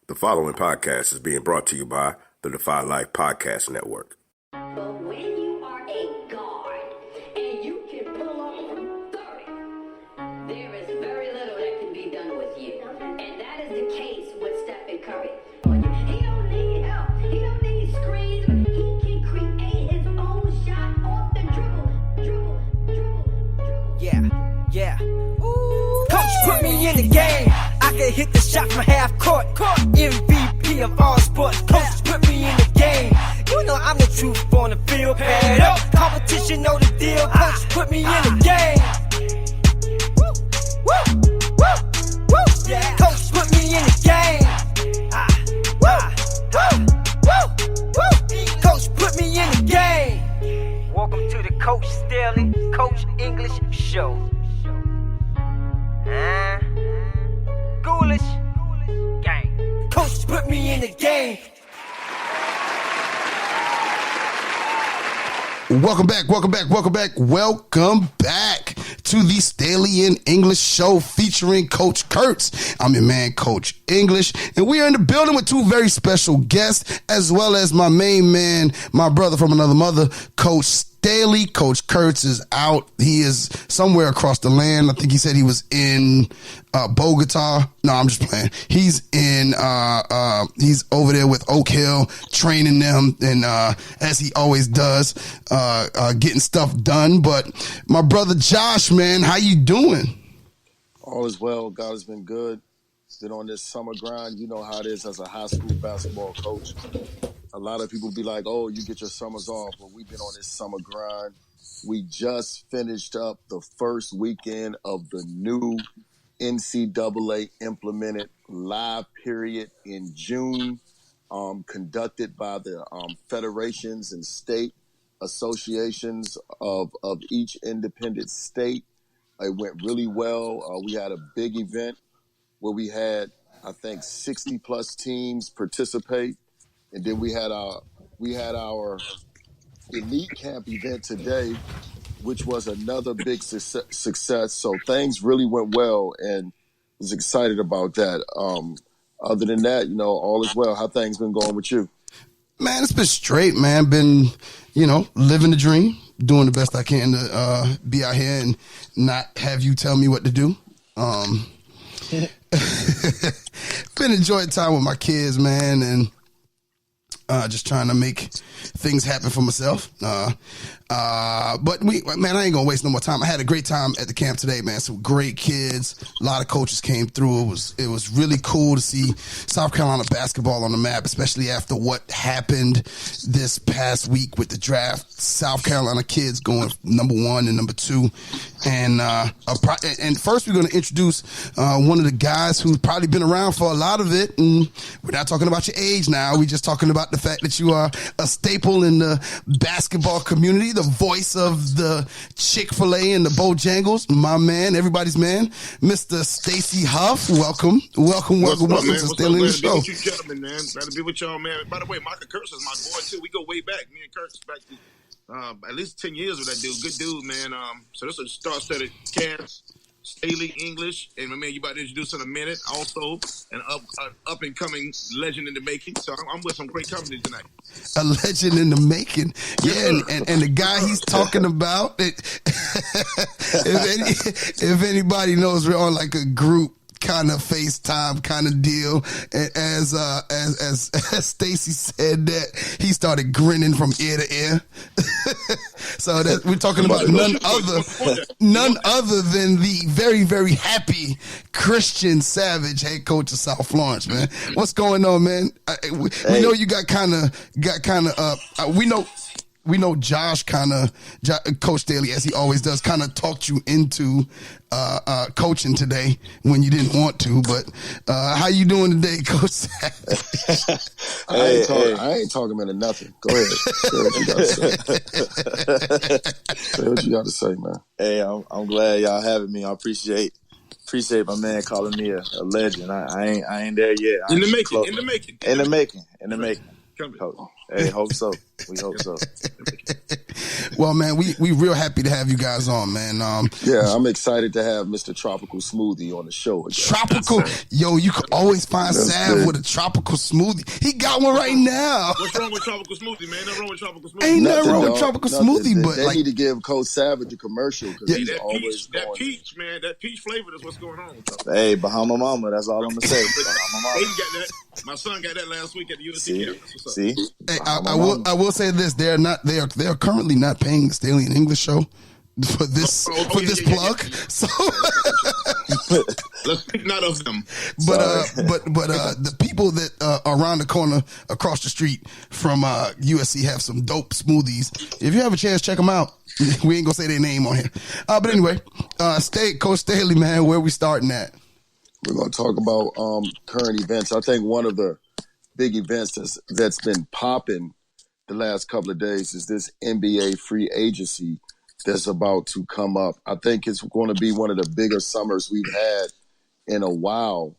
The following podcast is being brought to you by the Defy Life Podcast Network. But when you are a guard and you can pull up from 30, there is very little that can be done with you. And that is the case with Stephen Curry. He don't need help. He don't need screens. He can create his own shot off the dribble. Yeah. Ooh. Coach put me in the game. I can hit the shot from half court. MVP of all sports. Coach put me in the game. You know I'm the truth on the field. Pad up. Competition know the deal. Coach put me in the game. Woo. Yeah. Coach put me in the game. Coach put me in the game. Welcome to the Coach Staley, Coach English Show. Ghoulish gang. Coach put me in the game. Welcome back to the Staley and English Show featuring Coach Kurtz. I'm your man, Coach English, and we are in the building with two very special guests, as well as my main man, my brother from another mother, Coach Staley. Coach Kurtz is out. He is somewhere across the land. I think he said he was in Bogota. No, I'm just playing. He's over there with Oak Hill, training them, and as he always does, getting stuff done. But my brother Josh, man, how you doing? All is well. God has been good. Been on this summer grind. You know how it is as a high school basketball coach. A lot of people be like, oh, you get your summers off, but we've been on this summer grind. We just finished up the first weekend of the new NCAA implemented live period in June, conducted by the federations and state associations of each independent state. It went really well. We had a big event where we had, I think, 60 plus teams participate. And then we had our elite camp event today, which was another big success. So things really went well, and was excited about that. Other than that, all is well. How things been going with you? Man, it's been straight, man. Been, living the dream, doing the best I can to be out here and not have you tell me what to do. Been enjoying time with my kids, man, and just trying to make things happen for myself. But I ain't gonna waste no more time. I had a great time at the camp today, man. Some great kids. A lot of coaches came through. It was really cool to see South Carolina basketball on the map, especially after what happened this past week with the draft. South Carolina kids going number 1 and number 2. And first we're going to introduce one of the guys who's probably been around for a lot of it. And we're not talking about your age now. We're just talking about the fact that you are a staple in the basketball community, the voice of the Chick-fil-A and the Bojangles, my man, everybody's man, Mr. Stacy Hough. Welcome to Staley and the Show. Glad to be with you gentlemen, man. Glad to be with y'all, man. By the way, Michael Kurtz is my boy, too. We go way back. Me and Kurtz back to at least 10 years with that dude. Good dude, man. So this is a star-studded cast. Staley English, and my man, you about to introduce in a minute. Also, an up and coming legend in the making. So I'm with some great company tonight. A legend in the making, yeah. And the guy he's talking about, if anybody knows, we're on like a group kind of FaceTime kind of deal. As Stacy said that, he started grinning from ear to ear. So that we're talking about none other than the very, very happy Christian Savage, head coach of South Florence, man. What's going on, man? We know you got kind of we know Josh Coach Staley, as he always does, kind of talked you into coaching today when you didn't want to. But how you doing today, Coach? I ain't talking into nothing. Go ahead. Say what you got to say, man. Hey, I'm glad y'all having me. I appreciate my man calling me a legend. I ain't there yet. In the making. Coach. Hey, hope so. We hope so. Well, man, we real happy to have you guys on, man. Yeah, I'm excited to have Mr. Tropical Smoothie on the show again. Tropical, yo, you can always find That's Sav big. with a tropical smoothie. He got one right now. What's wrong with tropical smoothie, man? Nothing wrong with tropical smoothie. Ain't nothing wrong with dog. tropical Nothing. smoothie, but they like, need to give Coach Savage a commercial because Yeah. he's That always peach, that going. peach, man, that peach flavor is what's going on. Hey, Bahama Mama, that's all I'm gonna say. Bahama Aiden Mama. got that. My son got that last week at the UNC See, campus. What's up? see. hey, Bahama I will Mama. I will say this: they are currently not paying the Staley and English show for this Oh, for yeah, this yeah, yeah, plug. yeah. So, Let's speak not of them. but the people that are around the corner across the street from USC have some dope smoothies. If you have a chance, check them out. We ain't gonna say their name on here, but anyway, Coach Staley, man, where we starting at? We're going to talk about current events. I think one of the big events that's been popping the last couple of days is this NBA free agency that's about to come up. I think it's going to be one of the bigger summers we've had in a while.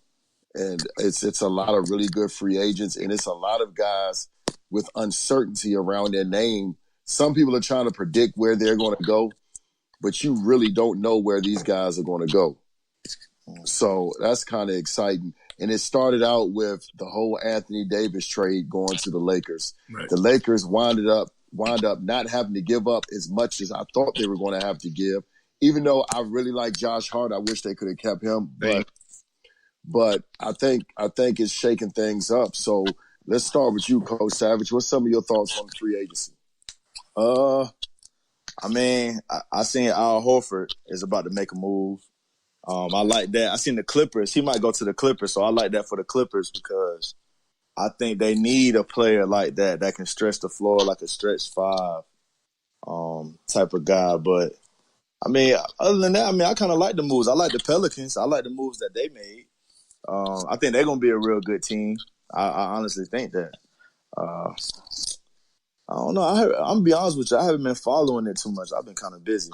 And it's a lot of really good free agents, and it's a lot of guys with uncertainty around their name. Some people are trying to predict where they're going to go, but you really don't know where these guys are going to go. So that's kind of exciting. And it started out with the whole Anthony Davis trade going to the Lakers. Right. The Lakers wound up not having to give up as much as I thought they were going to have to give. Even though I really like Josh Hart, I wish they could have kept him. But I think it's shaking things up. So let's start with you, Coach Savage. What's some of your thoughts on the free agency? I mean, I seen Al Horford is about to make a move. I like that. I seen the Clippers. He might go to the Clippers, so I like that for the Clippers because I think they need a player like that can stretch the floor like a stretch five type of guy. But, I mean, other than that, I kind of like the moves. I like the Pelicans. I like the moves that they made. I think they're going to be a real good team. I honestly think that. I don't know. I'm going to be honest with you. I haven't been following it too much. I've been kind of busy.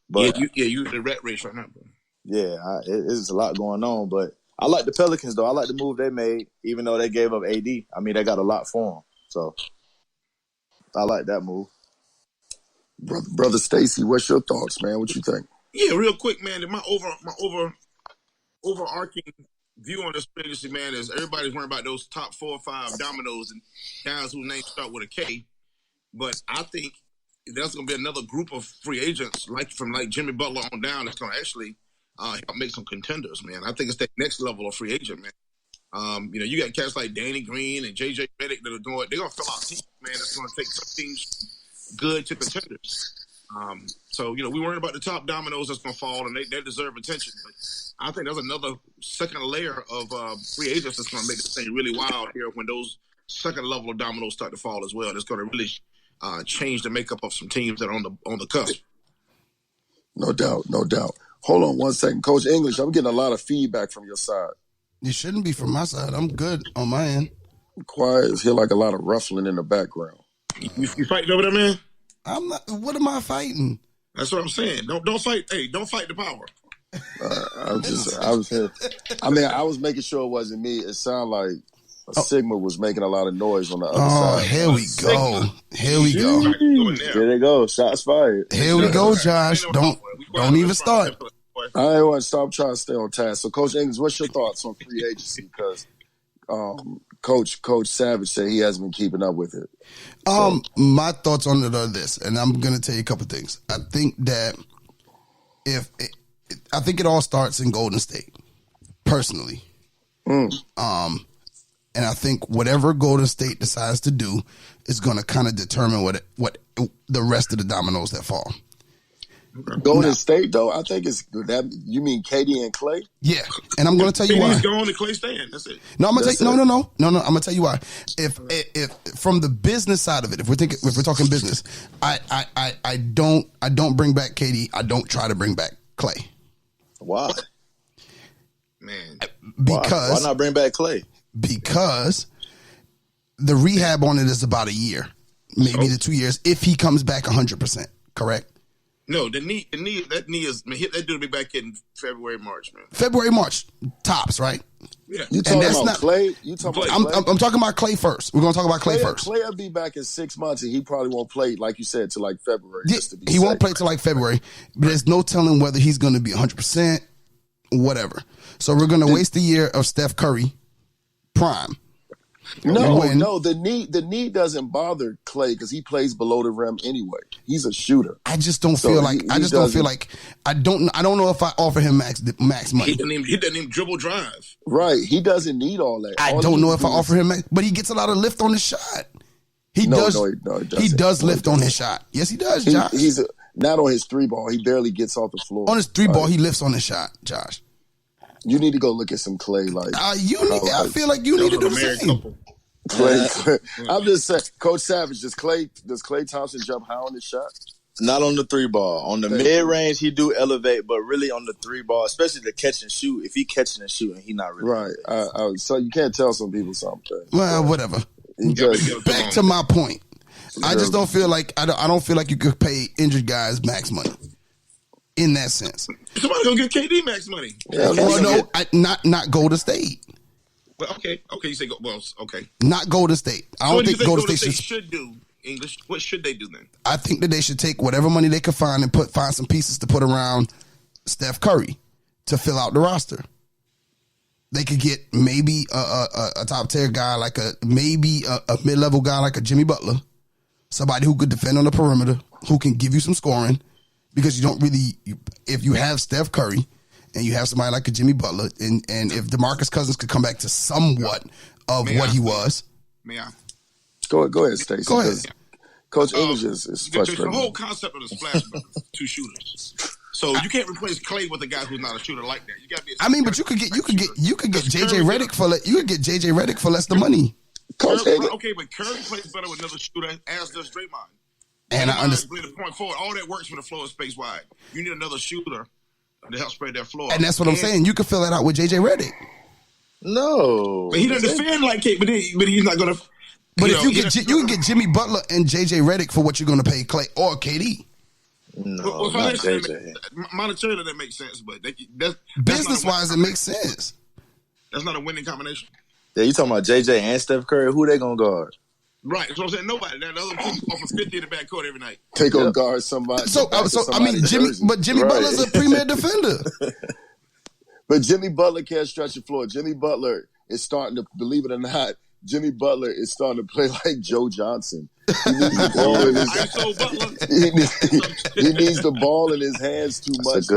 But you in the rat race right now, bro. yeah, it's a lot going on, but I like the Pelicans, though. I like the move they made, even though they gave up AD. I mean, they got a lot for them, so I like that move. Brother Stacy, what's your thoughts, man? What you think? Yeah, real quick, man. My overarching view on this agency, man, is everybody's worrying about those top 4 or 5 dominoes and guys whose names start with a K. But I think there's going to be another group of free agents, from Jimmy Butler on down, that's going to actually help make some contenders, man. I think it's that next level of free agent, man. You got cats like Danny Green and JJ Redick that are going. They're going to fill out teams, man. That's going to take some teams good to contenders. So we worried about the top dominoes that's going to fall, and they deserve attention. But I think there's another second layer of free agents that's going to make this thing really wild here when those second level of dominoes start to fall as well. It's going to really change the makeup of some teams that are on the cusp. No doubt. Hold on one second. Coach English, I'm getting a lot of feedback from your side. You shouldn't be from my side. I'm good on my end. Quiet. It's here like a lot of ruffling in the background. You fighting over there, man? I'm not. What am I fighting? That's what I'm saying. Don't fight. Hey, don't fight the power. I was making sure it wasn't me. It sounded like Sigma was making a lot of noise on the other side. Here we go. Here we go. There they go. Shots fired. Here we go, Josh. Don't even start. I ain't want to stop trying to stay on task. So, Coach English, what's your thoughts on free agency? Because Coach Savage said he hasn't been keeping up with it. My thoughts on it are this, and I'm going to tell you a couple of things. I think that I think it all starts in Golden State, personally. And I think whatever Golden State decides to do is going to kind of determine what the rest of the dominoes that fall. Golden State, though, I think it's that. You mean KD and Klay? Yeah, and I'm going to tell you why. He's going to Klay stand. That's it. No, I'm going to tell you. No. I'm going to tell you why. If from the business side of it, if we're talking business, I don't bring back KD. I don't try to bring back Klay. Why? Man, because why not bring back Klay? Because the rehab on it is about a year, maybe to 2 years, if he comes back 100%. Correct? No, that knee is hit. That dude will be back in February, March, man. February, March tops, right? Yeah. You talking about Klay? You talking about Klay? I'm talking about Klay first. We're gonna talk about Klay first. Klay will be back in 6 months, and he probably won't play, like you said, till like February. Yeah, just to be he safe. won't play till like February, but there's no telling whether he's going to be 100%, whatever. So we're going to waste a year of Steph Curry prime. No, the knee doesn't bother Klay because he plays below the rim anyway. He's a shooter. I just don't feel like I don't know if I offer him max money. He doesn't even dribble drive. Right. He doesn't need all that. I don't know if I offer him max, but he gets a lot of lift on his shot. He does lift on his shot. Yes, he does, Josh. He's not on his 3-ball. He barely gets off the floor. On his 3-ball, he lifts on his shot, Josh. You need to go look at some Klay. I feel like you need to do the same. Klay. I'm just saying, Coach Savage, does Klay Thompson jump high on his shot? Not on the 3-ball. On the mid-range, he do elevate, but really on the 3-ball, especially the catch and shoot, if he catching and shooting, he not really. Right. So you can't tell some people something. Well, whatever. Back to my point. I just don't feel like I don't feel like you could pay injured guys max money. In that sense, somebody gonna get KD max money. Yeah, not Golden State. Well, okay. You say okay. Not Golden State. I don't think Golden State should do English. What should they do then? I think that they should take whatever money they could find and find some pieces to put around Steph Curry to fill out the roster. They could get maybe a top tier guy like a mid-level guy like a Jimmy Butler, somebody who could defend on the perimeter, who can give you some scoring. Because you don't really, if you have Steph Curry and you have somebody like a Jimmy Butler, and if DeMarcus Cousins could come back to somewhat of what he was. May I? Go ahead, Stacy. Go ahead. Coach English is frustrating. The whole concept of the splash brothers, two shooters. So you can't replace Klay with a guy who's not a shooter like that. You got to be. But you could get JJ Redick for JJ Redick for less the money. Okay, but Curry plays better with another shooter, as does Draymond. And I understand. The point forward, all that works when the floor is space wide. You need another shooter to help spread that floor. And that's what I'm saying. You can fill that out with JJ Redick. No, but he doesn't defend like Kate. But he's not gonna. But if you can get Jimmy Butler and JJ Redick for what you're going to pay Klay or KD. No, not JJ. Monetarily, that makes sense, but business wise, it makes sense. That's not a winning combination. Yeah, you talking about JJ and Steph Curry? Who they gonna guard? Right, that's what I'm saying. Nobody. That other team offers 50 in the backcourt every night. They gonna guard somebody. Jimmy Butler's a premier defender. But Jimmy Butler can't stretch the floor. Jimmy Butler is starting to, believe it or not, Jimmy Butler is starting to play like Joe Johnson. He needs the ball in his he needs the ball in his hands too much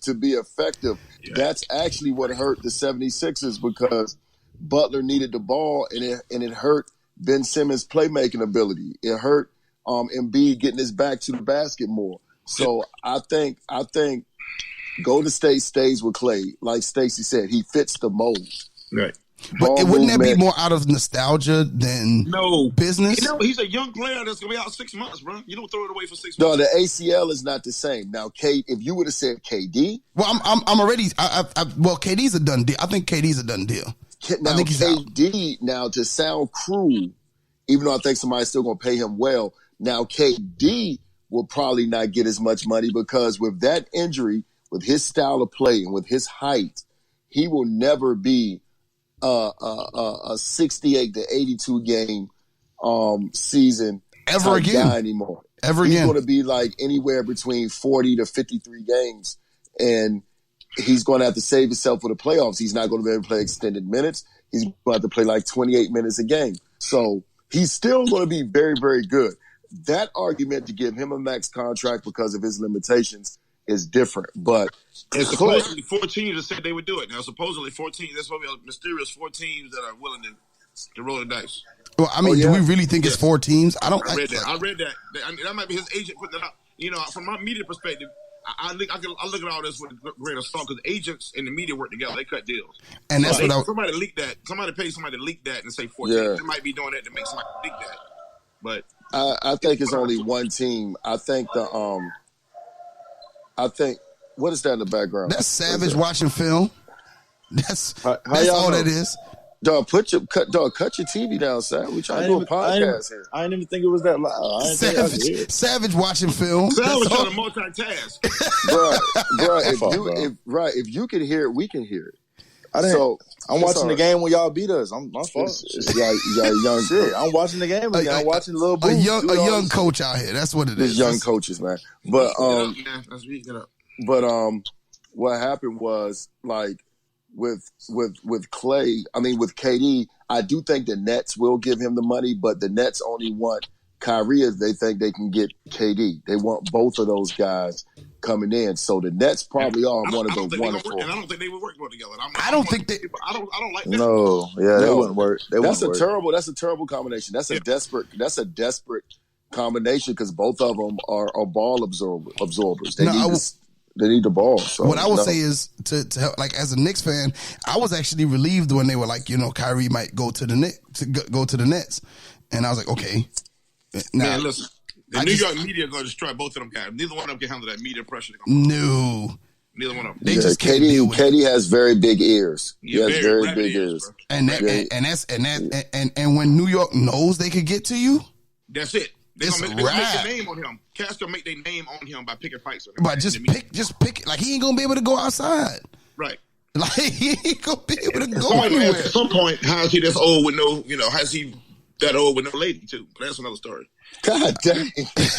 to be effective. Yeah. That's actually what hurt the 76ers because Butler needed the ball and it hurt Ben Simmons' playmaking ability. It hurt Embiid getting his back to the basket more. So I think Golden State stays with Klay. Like Stacy said, he fits the mold. Right. But wouldn't that be more out of nostalgia than business? He's a young player that's going to be out 6 months, bro. You don't throw it away for 6 months. No, the ACL is not the same. Now, if you would have said KD. Well, I'm already well, KD's a done deal. I think KD's a done deal. Now, I think he's KD, out. now to sound cruel, even though I think somebody's still going to pay him well, now KD will probably not get as much money because with that injury, with his style of play and with his height, he will never be a 68 to 82 game season ever again guy anymore. He's going to be like anywhere between 40 to 53 games, and he's going to have to save himself for the playoffs. He's not going to be able to play extended minutes. He's going to have to play like 28 minutes a game. So he's still going to be very, very good. That argument to give him a max contract because of his limitations is different. But and supposedly 4 teams have said they would do it. Now, supposedly 4 teams, that's what we mysterious 4 teams that are willing to roll the dice. Well, I mean, do we really think it's 4 teams? I read that. That might be his agent putting it out. You know, from my media perspective, I look at all this with a grain of salt because agents and the media work together. They cut deals. And that's somebody leaked that. Somebody paid somebody to leak that and say 4 teams. They might be doing that to make somebody leak that. But I think it's only 1 team. I think what is that in the background? That's Savage watching film. That's all that is. Dog, cut your TV down, Sam. We trying to do a podcast here. I didn't even think it was that loud. Savage watching film. Sam was trying to multitask. If you can hear it, we can hear it. I'm watching the game when y'all beat us. I'm my fault. Y'all young shit. I'm watching the game. I'm watching Lil Boo. A young coach out here. That's what it is. Young coaches, man. But what happened was like with Klay. I mean, with KD, I do think the Nets will give him the money, but the Nets only want Kyrie if they think they can get KD. They want both of those guys coming in. So the Nets probably are one of the wonderful. And I don't think they would work well together. I don't think they. I don't like that. No, they wouldn't work. That's a terrible combination. That's a desperate combination because both of them are ball absorbers. They need the ball. So, what I would say is to help, like as a Knicks fan, I was actually relieved when they were like, Kyrie might go to the Nets, and I was like, okay. Now, man, listen, the New York media are going to destroy both of them guys. Neither one of them can handle that media pressure. No. Neither one of them. They just can't deal with KD has very big ears. He has very big ears. And when New York knows they could get to you, that's it. They're going to make their name on him. Cats going to make their name on him by picking fights with him. But just pick it. Like, he ain't going to be able to go outside. Right. Like, he ain't going to be able to go anywhere. At some point, how is he this old with no, how's he that old with no lady, too? But that's another story. God dang. I'm going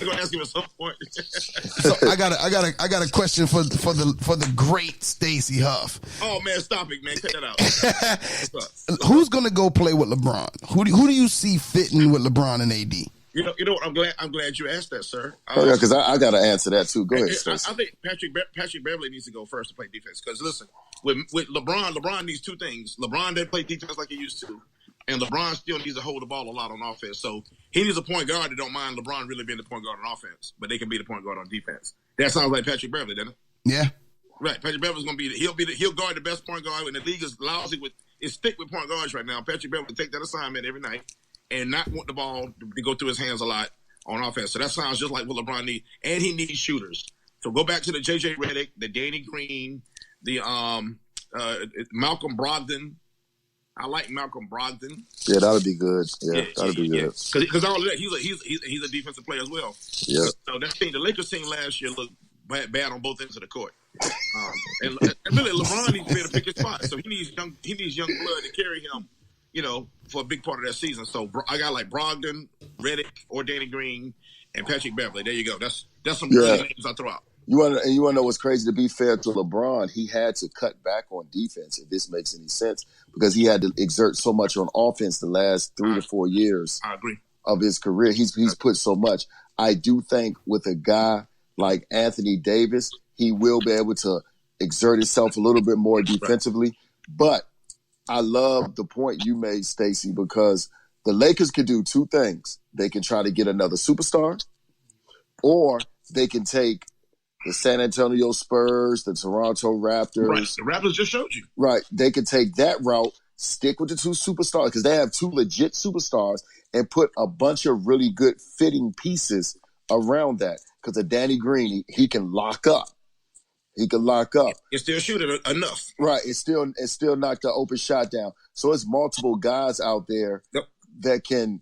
to ask him at some point. So I got a question for the great Stacy Hough. Oh man, stop it, man! Cut that out. Who's gonna go play with LeBron? Who do you see fitting with LeBron and AD? You know what? I'm glad you asked that, sir. Because I got to answer that too. Go ahead, Stacy. I think Patrick Beverley needs to go first to play defense. Because listen, with LeBron needs two things. LeBron didn't play defense like he used to. And LeBron still needs to hold the ball a lot on offense. So he needs a point guard that don't mind LeBron really being the point guard on offense, but they can be the point guard on defense. That sounds like Patrick Beverley, doesn't it? Yeah. Right. Patrick Beverley's going to he'll guard the best point guard, and the league is lousy it's thick with point guards right now. Patrick Beverley will take that assignment every night and not want the ball to go through his hands a lot on offense. So that sounds just like what LeBron needs. And he needs shooters. So go back to the J.J. Redick, the Danny Green, the Malcolm Brogdon. I like Malcolm Brogdon. Yeah, that'll be good. Yeah, that'll be good. Because all of that, he's a defensive player as well. Yeah. So that team, the Lakers team last year looked bad on both ends of the court. And really, LeBron needs to be able to pick his spot. So he needs young blood to carry him, for a big part of that season. So I got like Brogdon, Redick, or Danny Green, and Patrick Beverley. There you go. That's some good names I throw out. You want to know what's crazy? To be fair to LeBron, he had to cut back on defense, if this makes any sense, because he had to exert so much on offense the last 3 to 4 years of his career. He's put so much. I do think with a guy like Anthony Davis, he will be able to exert himself a little bit more defensively. But I love the point you made, Stacy, because the Lakers could do two things. They can try to get another superstar, or they can take the San Antonio Spurs, the Toronto Raptors. Right, the Raptors just showed you. Right, they could take that route, stick with the two superstars, because they have two legit superstars, and put a bunch of really good fitting pieces around that. Because of Danny Green, he can lock up. He can lock up. It's still shooting enough. Right, it's still knocked the open shot down. So it's multiple guys out there that can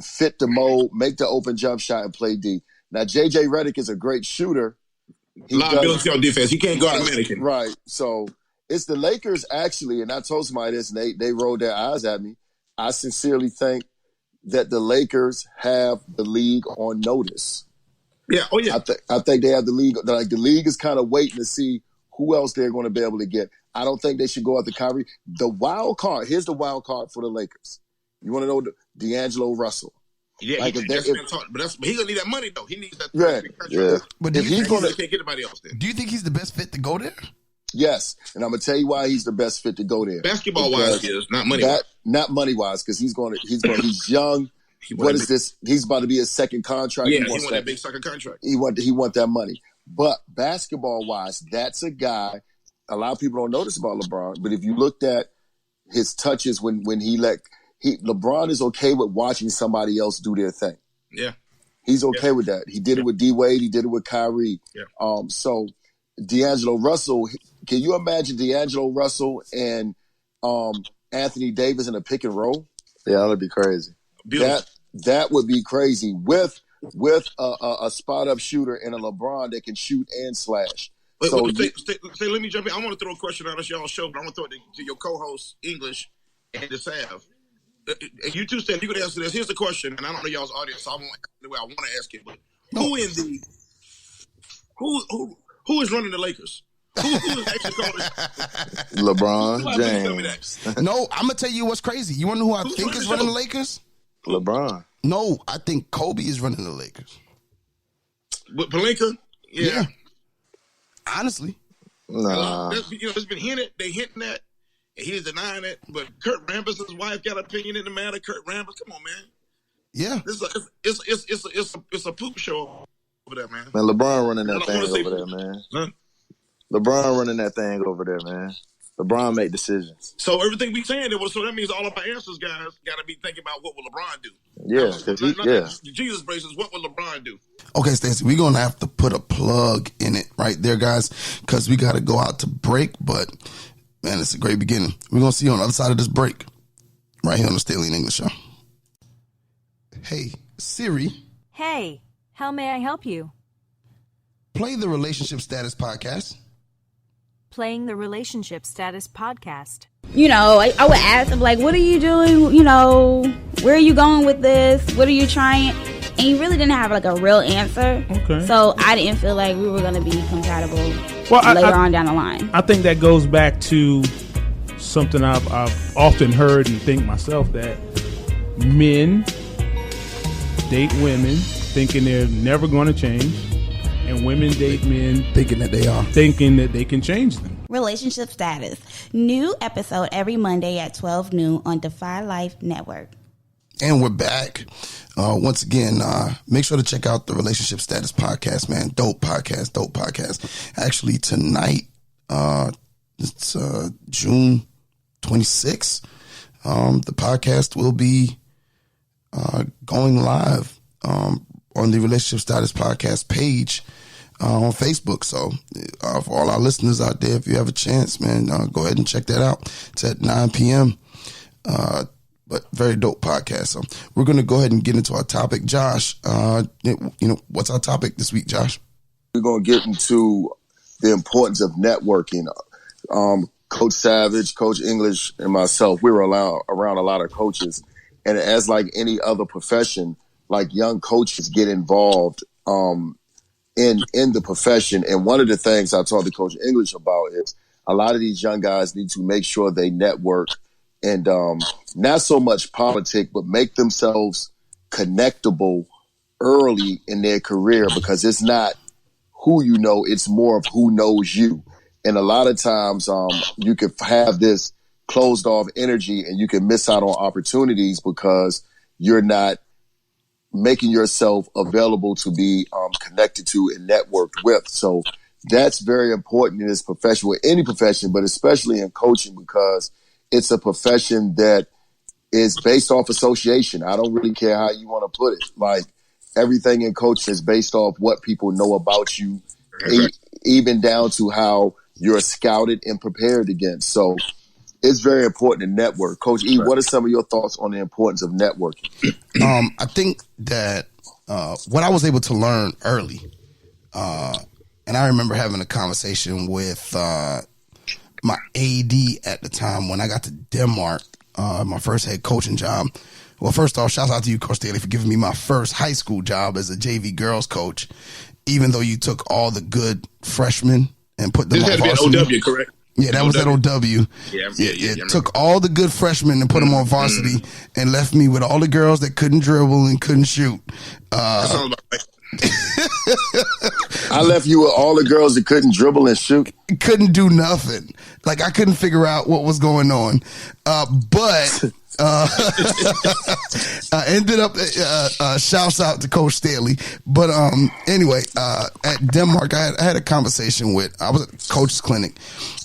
fit the mold, make the open jump shot, and play D. Now, J.J. Redick is a great shooter. Liability on defense. He can't guard a mannequin. Right. So it's the Lakers actually, and I told somebody this, and they rolled their eyes at me. I sincerely think that the Lakers have the league on notice. Yeah. Oh, yeah. I think they have the league. Like the league is kind of waiting to see who else they're going to be able to get. I don't think they should go after Kyrie. The wild card. Here's the wild card for the Lakers. You want to know D'Angelo Russell? Yeah, like but he's gonna need that money though. He needs that. Yeah. But if he's gonna can't get anybody else there. Do you think he's the best fit to go there? Yes, and I'm gonna tell you why he's the best fit to go there. Basketball wise, is not money. Not money wise, because he's young. What is this? He's about to be his second contract. Yeah, he wants that big second contract. He want that money. But basketball wise, that's a guy. A lot of people don't notice about LeBron, but if you looked at his touches when LeBron is okay with watching somebody else do their thing. Yeah. He's okay with that. He did it with D-Wade. He did it with Kyrie. Yeah. So D'Angelo Russell, can you imagine D'Angelo Russell and Anthony Davis in a pick and roll. Yeah, that would be crazy. That would be crazy with a spot up shooter and a LeBron that can shoot and slash. Wait, let me jump in. I want to throw a question out at y'all show, but I want to throw it to your co-host English and to Sav. You two said you could answer this. Here's the question, and I don't know y'all's audience, so I won't the way I want to ask it. But who is running the Lakers? Who is actually calling LeBron James. No, I'm gonna tell you what's crazy. You wanna know who I think is running the Lakers? LeBron. No, I think Kobe is running the Lakers. With Pelinka? Yeah. Honestly. Nah. It's been hinted. They hinting that. And he's denying it. But Kurt Rambis' wife got an opinion in the matter. Kurt Rambis, come on, man. Yeah. It's a poop show over there, man. Man, LeBron running that thing over there, man. Huh? LeBron running that thing over there, man. LeBron make decisions. So everything we saying, so that means all of our answers, guys, got to be thinking about what will LeBron do. Yeah, Jesus braces, what will LeBron do? Okay, Stacy, we're going to have to put a plug in it right there, guys, because we got to go out to break. But, man, it's a great beginning. We're going to see you on the other side of this break right here on the Staley and English Show. Hey, Siri. Hey, how may I help you? Play the Relationship Status Podcast. Playing the Relationship Status Podcast. You know, I would ask him, like, what are you doing? You know, where are you going with this? What are you trying? And he really didn't have, like, a real answer. Okay. So I didn't feel like we were going to be compatible later on down the line. I think that goes back to something I've often heard and think myself, that men date women thinking they're never going to change. And women date men thinking that they are. Thinking that they can change them. Relationship Status. New episode every Monday at 12 noon on Defy Life Network. And we're back. Once again, make sure to check out the Relationship Status Podcast, man. Dope podcast. Actually, tonight, it's June 26th. The podcast will be going live on the Relationship Status Podcast page on Facebook. So for all our listeners out there, if you have a chance, man, go ahead and check that out. It's at 9 p.m. But very dope podcast. So we're going to go ahead and get into our topic. Josh, what's our topic this week, Josh? We're going to get into the importance of networking. Coach Savage, Coach English, and myself, we were around a lot of coaches. And as like any other profession, like young coaches get involved in the profession. And one of the things I talked to Coach English about is a lot of these young guys need to make sure they network and not so much politic, but make themselves connectable early in their career, because it's not who you know, it's more of who knows you. And a lot of times you can have this closed off energy and you can miss out on opportunities because you're not making yourself available to be connected to and networked with. So that's very important in this profession, with any profession, but especially in coaching, because it's a profession that is based off association. I don't really care how you want to put it. Like, everything in coaching is based off what people know about you, even down to how you're scouted and prepared against. So it's very important to network. Coach E, what are some of your thoughts on the importance of networking? I think that what I was able to learn early, and I remember having a conversation with my AD at the time when I got to Denmark, my first head coaching job. Well, first off, shout out to you, Coach Staley, for giving me my first high school job as a JV girls coach, even though you took all the good freshmen and put them on varsity. This had to be an OW, correct? Yeah, that was at OW. Yeah, took all the good freshmen and put them on varsity and left me with all the girls that couldn't dribble and couldn't shoot. That sounds about right. I left you with all the girls that couldn't dribble and shoot. Couldn't do nothing. Like, I couldn't figure out what was going on. But I ended up, shouts out to Coach Staley. But anyway, at Denmark, I had a conversation I was at Coach's Clinic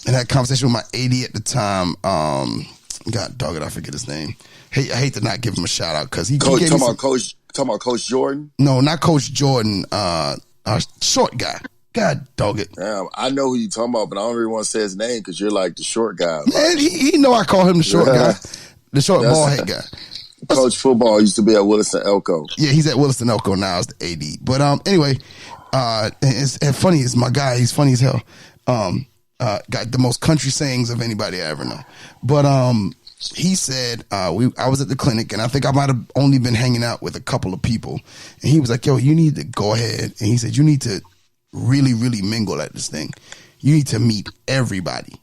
and had a conversation with my AD at the time. God dog it, I forget his name. I hate to not give him a shout out because he gave me talking about Coach Jordan? No, not Coach Jordan. Short guy. God dog it. Damn, I know who you talking about, but I don't really want to say his name because you're like the short guy. Man, he know I call him the short guy. The short ball head guy. Coach football used to be at Williston Elko. Yeah, he's at Williston Elko now as the AD. But anyway, it's funny as my guy. He's funny as hell. Got the most country sayings of anybody I ever know. But he said I was at the clinic and I think I might have only been hanging out with a couple of people. And he was like, "Yo, you need to go ahead." And he said, "You need to really, really mingle at this thing. You need to meet everybody."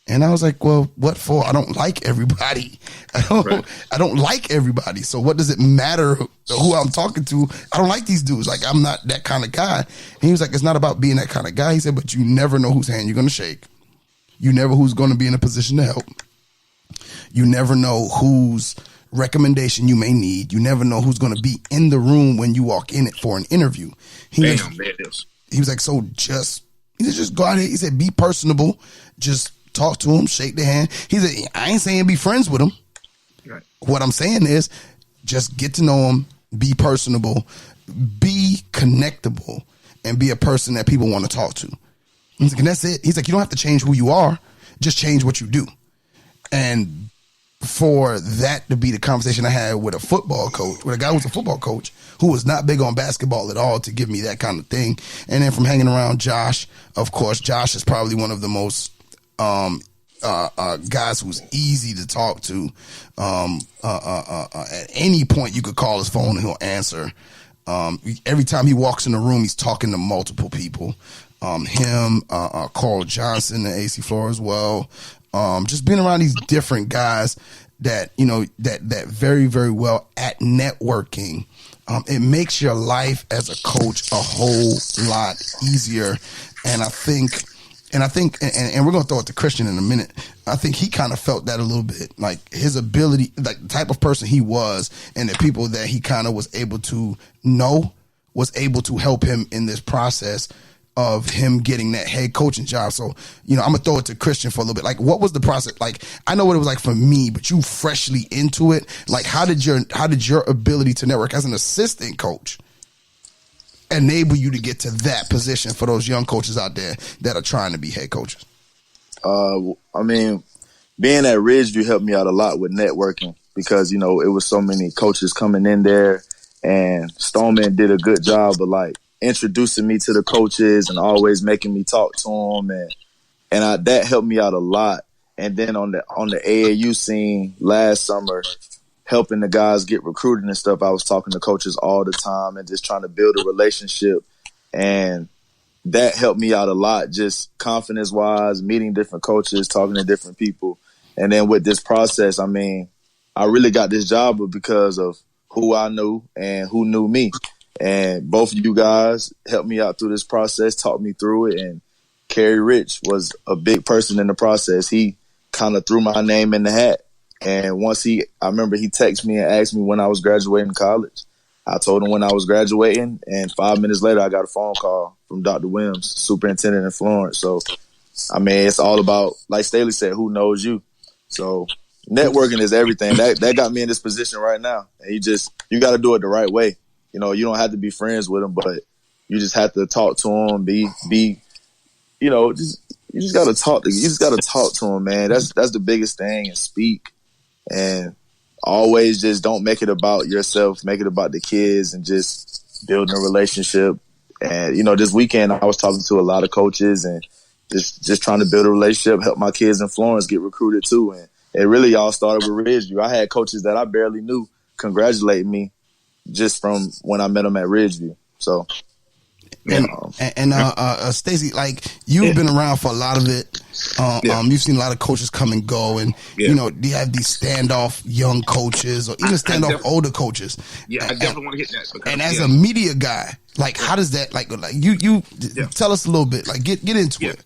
And I was like, "Well, what for? I don't like everybody. I don't like everybody. So what does it matter who I'm talking to? I don't like these dudes. Like, I'm not that kind of guy." And he was like, "It's not about being that kind of guy." He said, "But you never know whose hand you're going to shake. You never who's going to be in a position to help. You never know whose recommendation you may need. You never know who's going to be in the room when you walk in it for an interview." He was like, "So just go out here." He said, "Be personable. Just talk to him, shake their hand." He said, "I ain't saying be friends with him. Right. What I'm saying is just get to know him, be personable, be connectable, and be a person that people want to talk to." He's like, and that's it. He's like, "You don't have to change who you are, just change what you do." And for that to be the conversation I had with a football coach, with a guy who's a football coach who was not big on basketball at all, to give me that kind of thing. And then from hanging around Josh, of course, Josh is probably one of the most guys who's easy to talk to. At any point you could call his phone and he'll answer. Every time he walks in the room, he's talking to multiple people. Carl Johnson, the AC floor as well. Just being around these different guys that, you know, that very, very well at networking. It makes your life as a coach a whole lot easier. And I think, and we're going to throw it to Christian in a minute. I think he kind of felt that a little bit, like his ability, like the type of person he was, and the people that he kind of was able to know was able to help him in this process of him getting that head coaching job. So, you know, I'm gonna throw it to Christian for a little bit. Like, what was the process? Like, I know what it was like for me, but you freshly into it. Like, how did your ability to network as an assistant coach enable you to get to that position for those young coaches out there that are trying to be head coaches? I mean, being at Ridgeview helped me out a lot with networking because, you know, it was so many coaches coming in there, and Stoneman did a good job of like introducing me to the coaches and always making me talk to them, and that helped me out a lot. And then on the AAU scene last summer, helping the guys get recruited and stuff, I was talking to coaches all the time and just trying to build a relationship, and that helped me out a lot, just confidence wise, meeting different coaches, talking to different people. And then with this process, I mean, I really got this job because of who I knew and who knew me. And both of you guys helped me out through this process, taught me through it. And Kerry Rich was a big person in the process. He kind of threw my name in the hat. And I remember he texted me and asked me when I was graduating college. I told him when I was graduating, and 5 minutes later, I got a phone call from Dr. Williams, superintendent in Florence. So, I mean, it's all about, like Staley said, who knows you. So, networking is everything. That got me in this position right now. And you got to do it the right way. You know, you don't have to be friends with them, but you just have to talk to them, you just got to talk to them, man. That's the biggest thing, and speak. And always just don't make it about yourself, make it about the kids and just building a relationship. And, you know, this weekend I was talking to a lot of coaches and just trying to build a relationship, help my kids in Florence get recruited too. And it really all started with Ridgeview. I had coaches that I barely knew congratulate me just from when I met them at Ridgeview. So, Stacy, like you've been around for a lot of it. You've seen a lot of coaches come and go, and you know, do you have these standoff young coaches or even standoff older coaches? Yeah, I definitely want to hit that. And as a media guy, like how does that like you tell us a little bit, like get into it.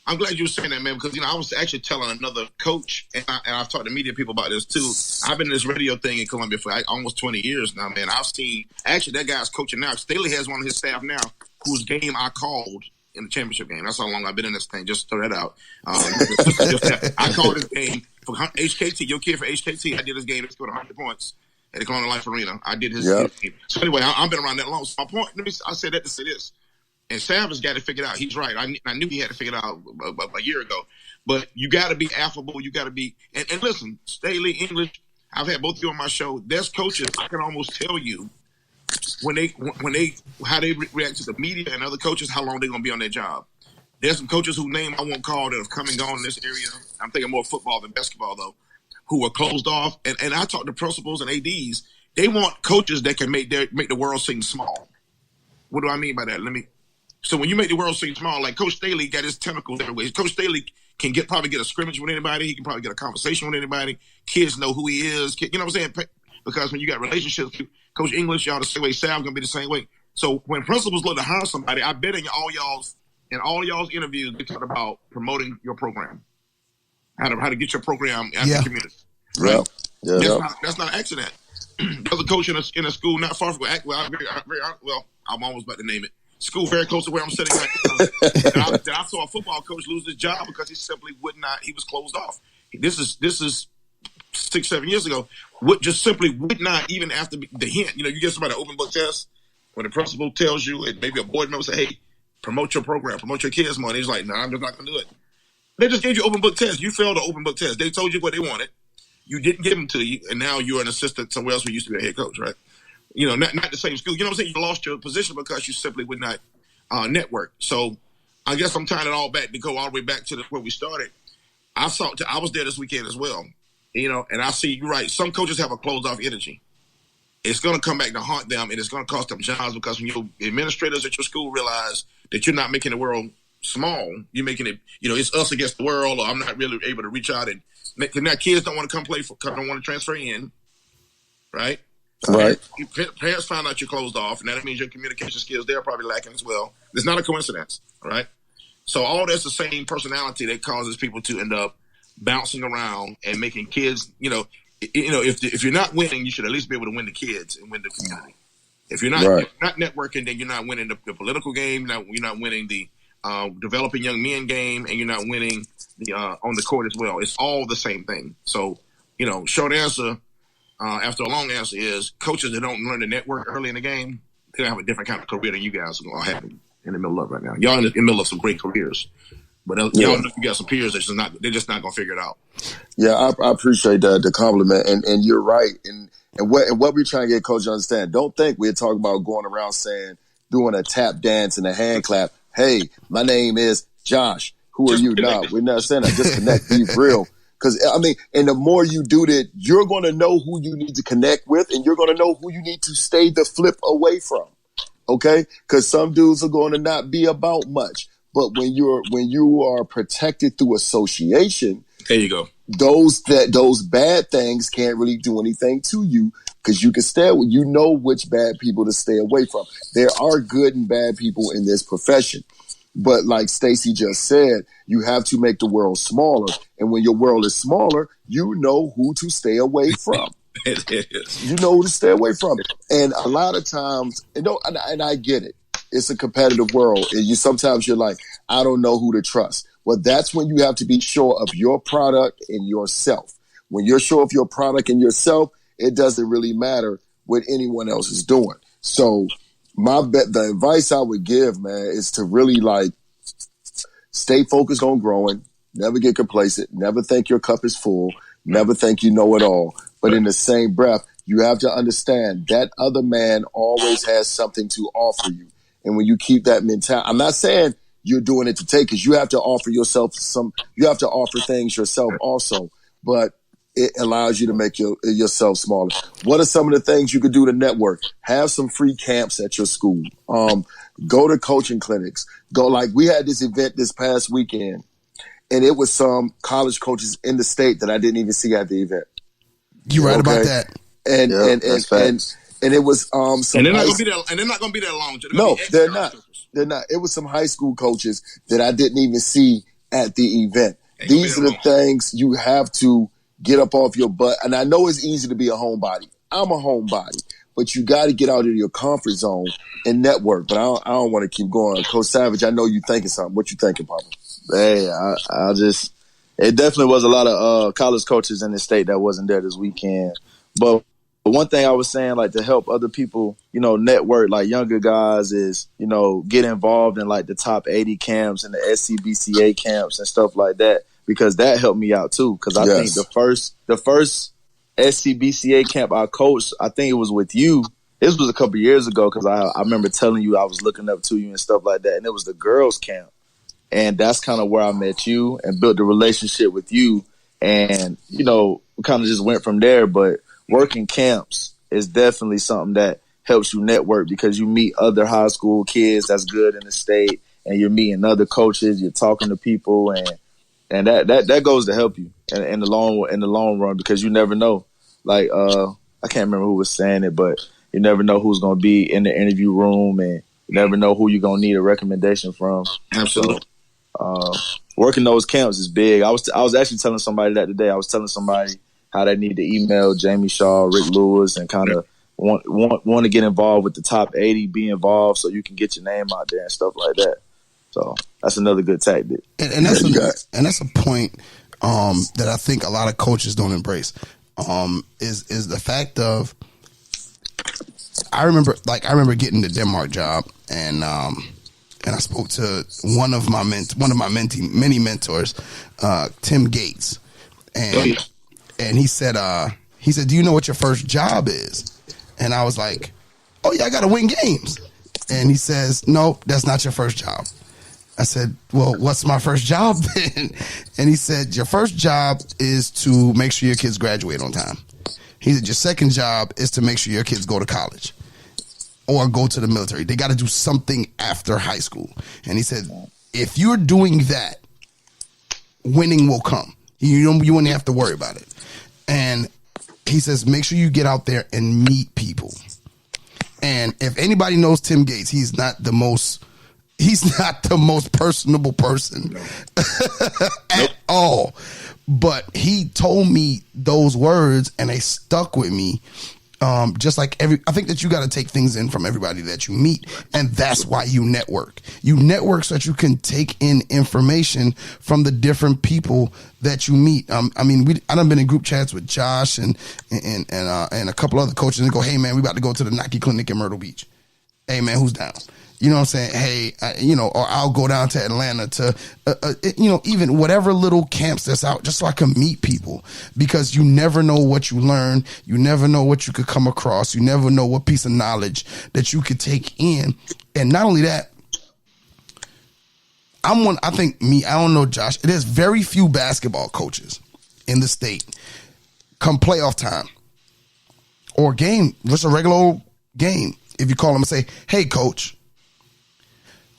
I'm glad you were saying that, man, because, you know, I was actually telling another coach, and I've talked to media people about this too. I've been in this radio thing in Columbia for almost 20 years now, man. I've seen, actually, that guy's coaching now. Staley has one of his staff now whose game I called in the championship game. That's how long I've been in this thing, just to throw that out. I called his game for HKT, your kid for HKT. I did his game. He scored 100 points at the Colonial Life Arena. I did his game. So anyway, I've been around that long. So my point, I said that to say this. And Sam has got to figure it out. He's right. I knew he had to figure it out a year ago. But you got to be affable. You got to be and listen, Staley, English. I've had both of you on my show. There's coaches I can almost tell you how they react to the media and other coaches, how long they're going to be on their job. There's some coaches whose name I won't call that have come and gone in this area. I'm thinking more football than basketball though, who are closed off. And I talk to principals and ADs. They want coaches that can make the world seem small. What do I mean by that? So when you make the world seem small, like Coach Staley got his tentacles everywhere. Coach Staley can probably get a scrimmage with anybody. He can probably get a conversation with anybody. Kids know who he is. You know what I'm saying? Because when you got relationships, Coach English, y'all the same way. Sam's gonna be the same way. So when principals look to hire somebody, I bet in all y'all's interviews, they talk about promoting your program, how to get your program out the community. Right? Yeah. That's not an accident. There's a coach in a school not far from I'm almost about to name it. School very close to where I'm sitting right now. that I saw a football coach lose his job because he simply would not. He was closed off. This is 6-7 years ago. Would not even after the hint. You get somebody an open book test when the principal tells you, and maybe a board member say, "Hey, promote your program, promote your kids more." And he's like, "No, I'm just not going to do it." They just gave you open book test. You failed the open book test. They told you what they wanted. You didn't give them to you, and now you're an assistant somewhere else where you used to be a head coach, right? Not the same school. You know what I'm saying? You lost your position because you simply would not network. So I guess I'm tying it all back to go all the way back to where we started. I was there this weekend as well, and I see you're right. Some coaches have a closed off energy. It's going to come back to haunt them, and it's going to cost them jobs because when your administrators at your school realize that you're not making the world small, you're making it, it's us against the world, or I'm not really able to reach out and now kids don't want to come play don't want to transfer in, right? Right. Parents find out you're closed off, and that means your communication skills there are probably lacking as well. It's not a coincidence, right? So all that's the same personality that causes people to end up bouncing around and making kids, if you're not winning, you should at least be able to win the kids and win the community. If you're not networking, then you're not winning the political game. You're not winning the developing young men game, and you're not winning the on the court as well. It's all the same thing. So, short answer. After a long answer is coaches that don't learn to network early in the game, they're going to have a different kind of career than you guys are having in the middle of right now. Y'all in the middle of some great careers, but y'all know you got some peers that they're just not going to figure it out. Yeah, I appreciate the compliment, and you're right. And what we're trying to get coaches to understand, don't think we're talking about going around doing a tap dance and a hand clap. Hey, my name is Josh. Who are you? No, we're not saying that. Just connect, be real. Because, and the more you do that, you're going to know who you need to connect with, and you're going to know who you need to stay the flip away from, okay? Because some dudes are going to not be about much. But when you are protected through association, there you go. Those bad things can't really do anything to you because you can which bad people to stay away from. There are good and bad people in this profession. But like Stacy just said, you have to make the world smaller. And when your world is smaller, you know who to stay away from. You know who to stay away from. And a lot of times, and I get it. It's a competitive world. And sometimes you're like, I don't know who to trust. Well, that's when you have to be sure of your product and yourself. When you're sure of your product and yourself, it doesn't really matter what anyone else is doing. So the advice I would give, man, is to really stay focused on growing, never get complacent, never think your cup is full, never think you know it all. But in the same breath, you have to understand that other man always has something to offer you. And when you keep that mentality, I'm not saying you're doing it to take, because you have to offer yourself you have to offer things yourself also, but it allows you to make yourself smaller. What are some of the things you could do to network? Have some free camps at your school. Go to coaching clinics. We had this event this past weekend, and it was some college coaches in the state that I didn't even see at the event. You're right about that. And it was some. And they're not going to be there. And they're not going to be there long. No, they're not. They're not. It was some high school coaches that I didn't even see at the event. These are the things you have to get up off your butt. And I know it's easy to be a homebody. I'm a homebody. But you got to get out of your comfort zone and network. But I don't want to keep going. Coach Savage, I know you're thinking something. What you thinking, Papa? Hey, it definitely was a lot of college coaches in the state that wasn't there this weekend. But But one thing I was saying, like, to help other people, network, like younger guys, is, get involved in like the top 80 camps and the SCBCA camps and stuff like that, because that helped me out too. Because I think the first SCBCA camp I coached, I think it was with you. This was a couple years ago, because I remember telling you I was looking up to you and stuff like that. And it was the girls camp. And that's kind of where I met you and built a relationship with you. And, we kind of just went from there. But working camps is definitely something that helps you network, because you meet other high school kids that's good in the state, and you're meeting other coaches, you're talking to people, and that goes to help you in the long run, because you never know. Like, I can't remember who was saying it, but you never know who's going to be in the interview room, and you never know who you're going to need a recommendation from. Absolutely. So, working those camps is big. I was actually telling somebody that today. I was telling somebody how they need to email Jamie Shaw, Rick Lewis, and kind of want to get involved with the top 80, be involved so you can get your name out there and stuff like that. So that's another good tactic. And that's a point that I think a lot of coaches don't embrace. Is the fact of, I remember getting the Denmark job, and I spoke to one of my many mentors, Tim Gates, and he said, do you know what your first job is? And I was like, oh yeah, I got to win games. And he says, no, that's not your first job. I said, well, what's my first job then? And he said, your first job is to make sure your kids graduate on time. He said, your second job is to make sure your kids go to college or go to the military. They got to do something after high school. And he said, if you're doing that, winning will come. You wouldn't have to worry about it. And he says, make sure you get out there and meet people. And if anybody knows Tim Gates, he's not the most personable person at all. But he told me those words, and they stuck with me. Just like I think that you got to take things in from everybody that you meet, and that's why you network. You network so that you can take in information from the different people that you meet. I done been in group chats with Josh and a couple other coaches, and go, hey man, we about to go to the Nike clinic in Myrtle Beach. Hey man, who's down? You know what I'm saying? Hey, or I'll go down to Atlanta to, even whatever little camps that's out, just so I can meet people, because you never know what you learn. You never know what you could come across. You never know what piece of knowledge that you could take in. And not only that, I don't know, Josh, there's very few basketball coaches in the state come playoff time or game, just a regular old game. If you call them and say, hey coach,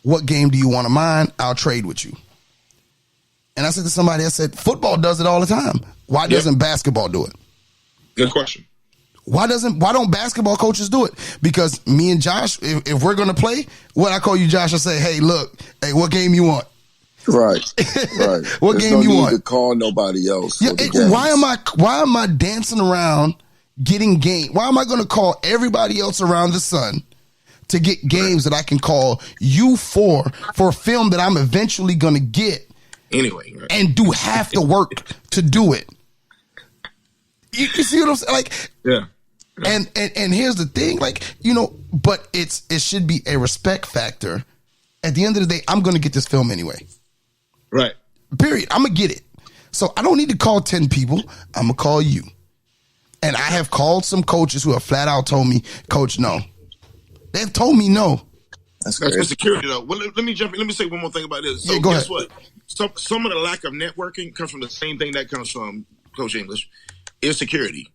what game do you want of mine? I'll trade with you. And I said to somebody, football does it all the time. Why doesn't basketball do it? Good question. Why don't basketball coaches do it? Because me and Josh, if we're going to play, when I call you Josh, I say, hey, look, what game you want? Right. What There's game you need want? to call nobody else. Yeah, why am I dancing around getting game? Why am I going to call everybody else around the sun to get games that I can call you for a film that I'm eventually going to get anyway, right, and do half the work to do it? You see what I'm saying? Like, yeah. And here's the thing, but it should be a respect factor. At the end of the day, I'm going to get this film anyway. Right. Period. I'm going to get it. So I don't need to call 10 people. I'm going to call you. And I have called some coaches who have flat out told me, Coach, no. They've told me no. That's for security, though. Well, let me jump in. Let me say one more thing about this. So yeah, guess ahead. what? Some of the lack of networking comes from the same thing that comes from Coach English, is security.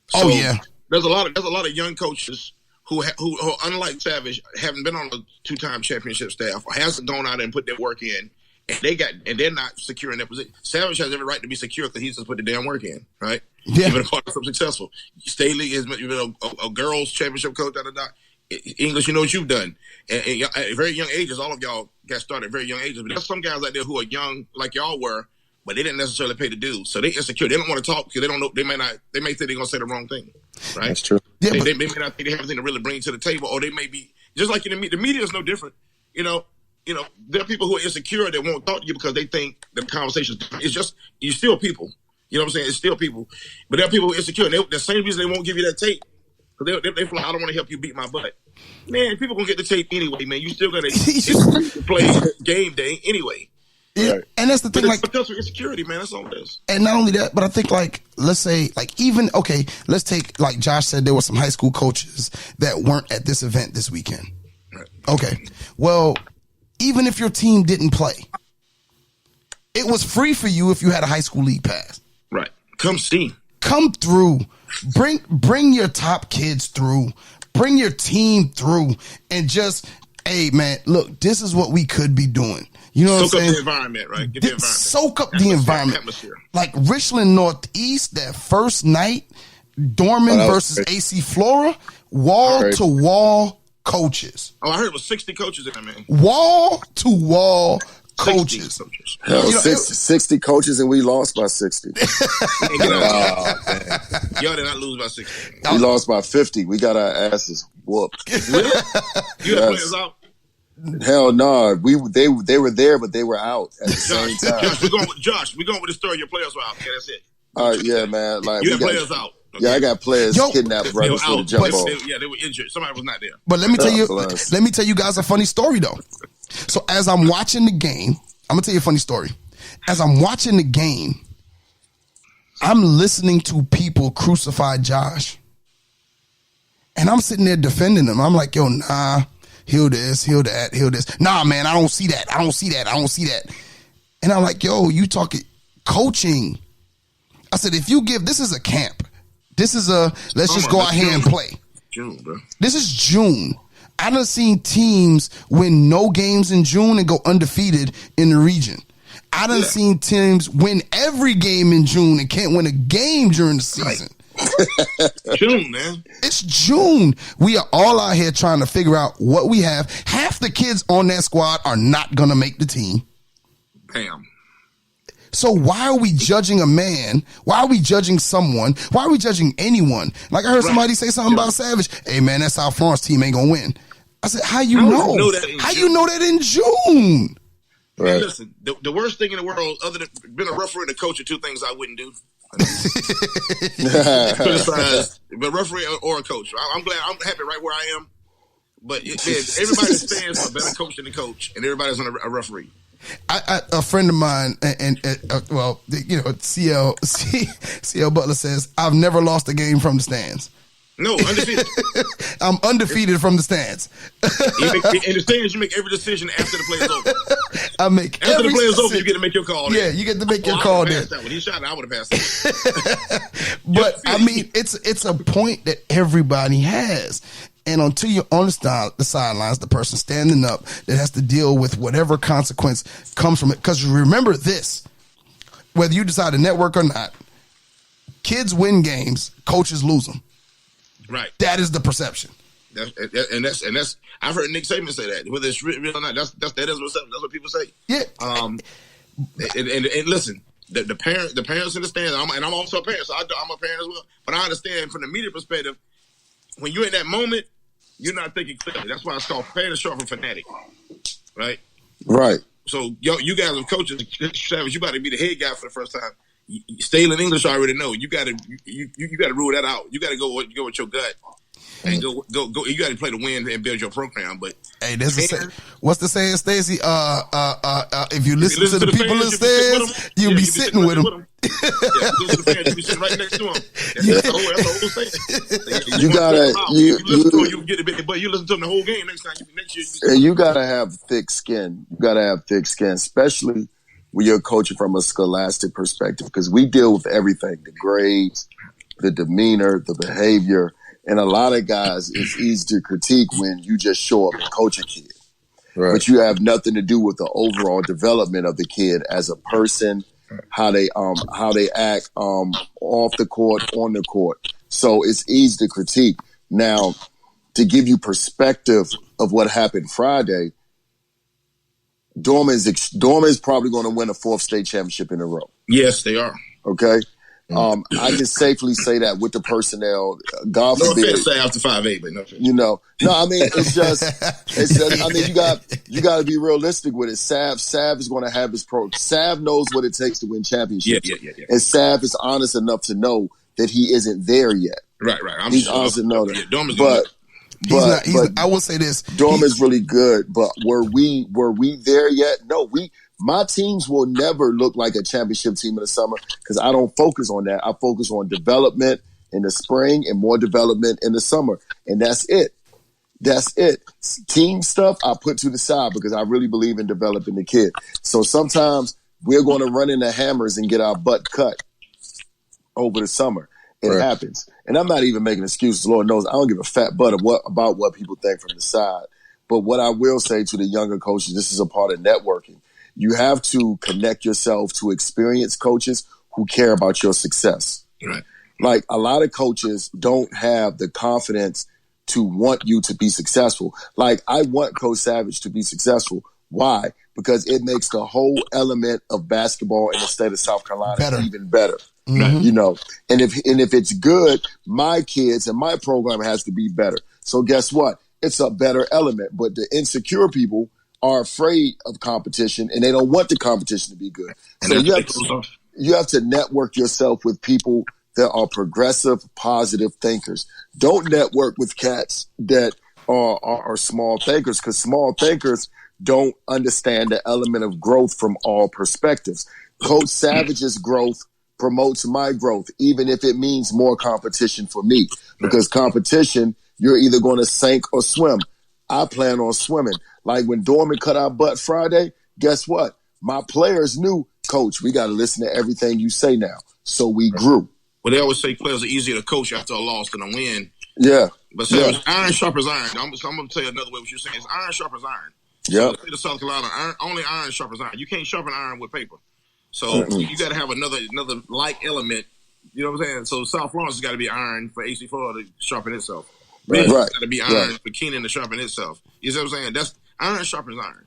So there's a lot of young coaches who unlike Savage, haven't been on a 2-time championship staff or hasn't gone out and put their work in, and they're not secure in their position. Savage has every right to be secure because he's just put the damn work in, right? Yeah. He's been a part of something successful. Staley has been a girls championship coach. English, you know what you've done. And at very young ages, all of y'all got started at very young ages. But there's some guys out there who are young, like y'all were, but they didn't necessarily pay the dues. So they insecure. They don't want to talk because they don't know. They may think they're gonna say the wrong thing. Right? That's true. Yeah, they may not think they have anything to really bring to the table, or they may be just like in the media is no different. You know, there are people who are insecure that won't talk to you because they think the conversation is just you're still people. You know what I'm saying? It's still people, but there are people who are insecure. The same reason they won't give you that tape, because they feel like, I don't want to help you beat my butt. Man, people gonna get the tape anyway. Man, you still gotta play game day anyway. Yeah, right. And that's the thing. Like, because of insecurity, man. That's all it is. And not only that, but I think, like, let's say, like, even let's take, like Josh said, there were some high school coaches that weren't at this event this weekend. Right. Okay, well, even if your team didn't play, it was free for you if you had a high school league pass. Right. Come see. Come through. Bring your top kids through. Bring your team through. And just, hey, man, look, this is what we could be doing. You know what I'm saying? Soak up the environment, right? Get the environment. Soak up the environment. Atmosphere. Like Richland Northeast, that first night, Dorman versus AC Flora, wall-to-wall coaches. Oh, I heard it was 60 coaches in there, man. Wall-to-wall coaches. Hell, 60 coaches, and we lost by 60. Y'all did not lose by 60. We lost by 50. We got our asses whooped. Really? You had players out? Hell no. They were there, but they were out at the same time. Josh, we're going with the story. Your players were out. Okay, that's it. Yeah, man. Like, you had players out. Okay. Yeah, I got players kidnapped right before the jump ball. They were injured. Somebody was not there. But let me tell you guys a funny story though. So as I'm watching the game, I'm gonna tell you a funny story. As I'm watching the game, I'm listening to people crucify Josh. And I'm sitting there defending him. I'm like, yo, nah, heal this, heal that, heal this. Nah, man, I don't see that. I don't see that. I don't see that. And I'm like, yo, you talking coaching. I said, if you give, this is a camp. This is let's just go out here and play. June, bro. This is June. I done seen teams win no games in June and go undefeated in the region. I done seen teams win every game in June and can't win a game during the season. June, man. It's June. We are all out here trying to figure out what we have. Half the kids on that squad are not going to make the team. Bam. So why are we judging a man? Why are we judging someone? Why are we judging anyone? Like I heard somebody say something about Savage. Hey, man, that's how Florence team ain't going to win. I said, how you know? How you know that in June? Right. Hey, listen, the worst thing in the world, other than being a referee and a coach, are two things I wouldn't do. Criticize a referee or a coach. I'm glad. I'm happy right where I am. But everybody stands for a better coach than the coach, and everybody's on a referee. A friend of mine, and well, you know, CL Butler says, I've never lost a game from the stands. No, undefeated. I'm undefeated from the stands. In the stands, you make every decision after the play is over. After the play is over, you get to make your call. Yeah, you get to make your call there. When he shot it, I would have passed it. But I mean, it's a point that everybody has. And until you're on the sidelines, the person standing up that has to deal with whatever consequence comes from it. Because remember this, whether you decide to network or not, kids win games, coaches lose them. Right. That is the perception. That's I've heard Nick Saban say that. Whether it's real or not, that is perception. That's what people say. Yeah. And listen, the parents understand, and I'm also a parent, so I'm a parent as well. But I understand from the media perspective, when you're in that moment, you're not thinking clearly. That's why it's called fan is short for fanatic, right? Right. So you guys are coaches, Travis. You got to be the head guy for the first time. Staley in English, I already know. You got to rule that out. You got to go with your gut and go. You got to play to win and build your program. But hey, what's the saying, Stacy? If you listen to the people in the stands, you'll be sitting with them. You be sitting right next to them. That's the whole thing. You get a bit, but you listen to them the whole game next year. You gotta have thick skin. Especially when you're coaching from a scholastic perspective, because we deal with everything: the grades, the demeanor, the behavior. And a lot of guys, it's easy to critique when you just show up and coach a kid. Right. But you have nothing to do with the overall development of the kid as a person, how they act off the court, on the court. So it's easy to critique. Now, to give you perspective of what happened Friday, Dorman's probably going to win a fourth state championship in a row. Yes, they are. Okay? I can safely say that with the personnel. God forbid. No offense to after 5'8", but no offense. You know, no, I mean it's just. I mean you got to be realistic with it. Sav is going to have his pro. Sav knows what it takes to win championships. Yeah. And Sav is honest enough to know that he isn't there yet. Right. He's honest enough to know that. Dorm is but I will say this: Dorm is really good. But were we there yet? No, my teams will never look like a championship team in the summer because I don't focus on that. I focus on development in the spring and more development in the summer. And that's it. Team stuff I put to the side because I really believe in developing the kid. So sometimes we're going to run into hammers and get our butt cut over the summer. It happens. And I'm not even making excuses. Lord knows I don't give a fat butt about what people think from the side. But what I will say to the younger coaches, this is a part of networking. You have to connect yourself to experienced coaches who care about your success. Right. Like a lot of coaches don't have the confidence to want you to be successful. Like I want Coach Savage to be successful. Why? Because it makes the whole element of basketball in the state of South Carolina even better. Mm-hmm. You know, and if it's good, my kids and my program has to be better. So guess what? It's a better element. But the insecure people are afraid of competition and they don't want the competition to be good. So you have to network yourself with people that are progressive, positive thinkers. Don't network with cats that are small thinkers because small thinkers don't understand the element of growth from all perspectives. Coach Savage's growth promotes my growth, even if it means more competition for me. Because competition, you're either going to sink or swim. I plan on swimming. Like when Dorman cut our butt Friday, guess what? My players knew, Coach, we got to listen to everything you say now. So we grew. Well, they always say players are easier to coach after a loss than a win. Yeah. But so iron sharp as iron. I'm going to tell you another way what you're saying. It's iron sharp as iron. Yeah. So the state of South Carolina, only iron sharp as iron. You can't sharpen iron with paper. So you got to have another like element. You know what I'm saying? So South Florence has got to be iron for AC Florida to sharpen itself. It's got to be iron for Keenan to sharpen itself. You see what I'm saying? That's iron sharpens iron.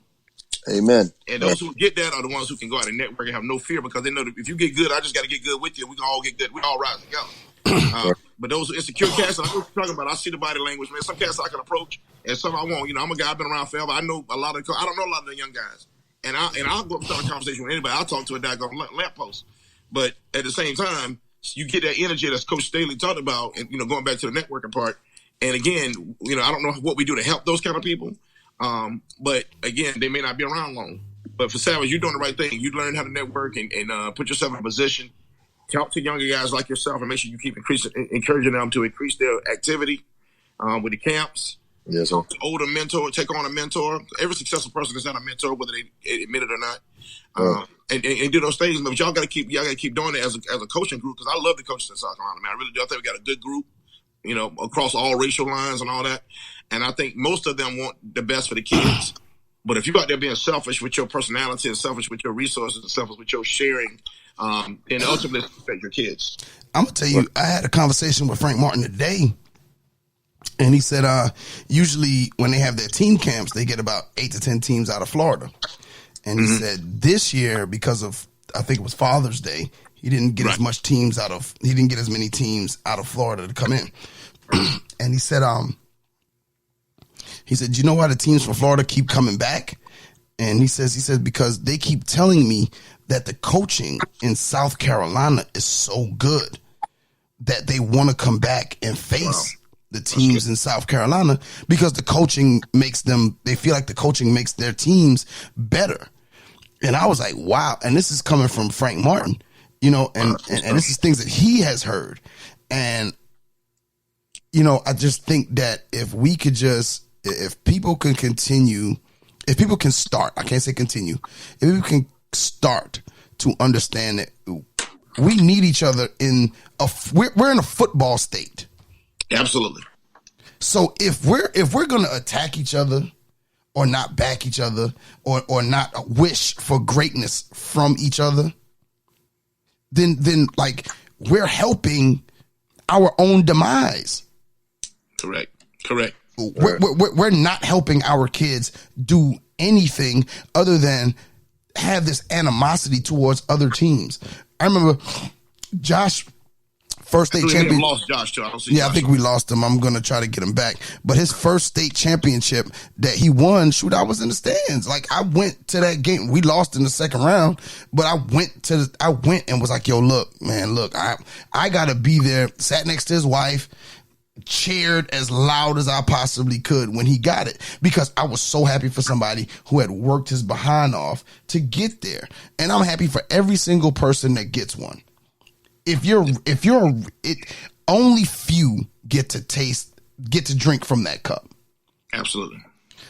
Amen. And those who get that are the ones who can go out and network and have no fear because they know that if you get good, I just got to get good with you. We can all get good. We all rise together. But those insecure cats, I know what you're talking about. I see the body language, man. Some cats I can approach and some I won't. You know, I'm a guy, I've been around forever. I know a lot of, I don't know a lot of the young guys. And I'll go up and start a conversation with anybody. I'll talk to a daggone lamppost. But at the same time, you get that energy that Coach Staley talked about, and, you know, going back to the networking part. And again, you know, I don't know what we do to help those kind of people. But again, they may not be around long. But for Savage, you're doing the right thing. You learn how to network and put yourself in a position. Talk to younger guys like yourself and make sure you keep encouraging them to increase their activity with the camps. Yes, sir. Older mentor, take on a mentor. Every successful person is not a mentor, whether they admit it or not. And do those things. But y'all got to keep doing it as a coaching group because I love the coaches in South Carolina, man. I really do. I think we got a good group, you know, across all racial lines and all that. And I think most of them want the best for the kids. But if you're out there being selfish with your personality and selfish with your resources and selfish with your sharing, then ultimately it's affect your kids. I'm going to tell you, I had a conversation with Frank Martin today. And he said, usually when they have their team camps, they get about 8 to 10 teams out of Florida. And he said this year, because of, I think it was Father's Day, he didn't get as many teams out of Florida to come in. And he said, you know why the teams from Florida keep coming back? And he says, because they keep telling me that the coaching in South Carolina is so good that they want to come back and face the teams in South Carolina because the coaching they feel like the coaching makes their teams better. And I was like, wow. And this is coming from Frank Martin, you know, and this is things that he has heard. And, you know, I just think that if people can start, I can't say continue, if people can start to understand that we need each other we're in a football state. Absolutely. So if we're going to attack each other or not back each other or not wish for greatness from each other, then like we're helping our own demise. Correct. We're not helping our kids do anything other than have this animosity towards other teams. I remember Josh, first state We champion. lost Josh too. I don't see. Yeah, I Josh. think we lost him. I'm going to try to get him back. But his first state championship that he won, shoot, I was in the stands. Like, I went to that game. We lost in the second round, but I went and was like, yo, look, man, look, I got to be there. Sat next to his wife, cheered as loud as I possibly could when he got it, because I was so happy for somebody who had worked his behind off to get there. And I'm happy for every single person that gets one. Only few get to drink from that cup. Absolutely.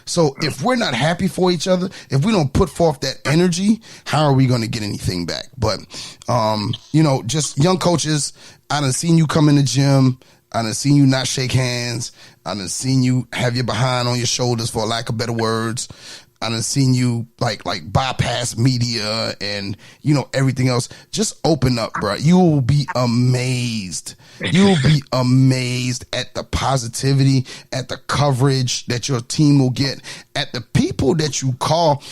So if we're not happy for each other, if we don't put forth that energy, how are we going to get anything back? But, just young coaches, I done seen you come in the gym. I done seen you not shake hands. I done seen you have your behind on your shoulders, for lack of better words. I done seen you like bypass media and, everything else. Just open up, bro. You will be amazed. You will be amazed at the positivity, at the coverage that your team will get, at the people that you call.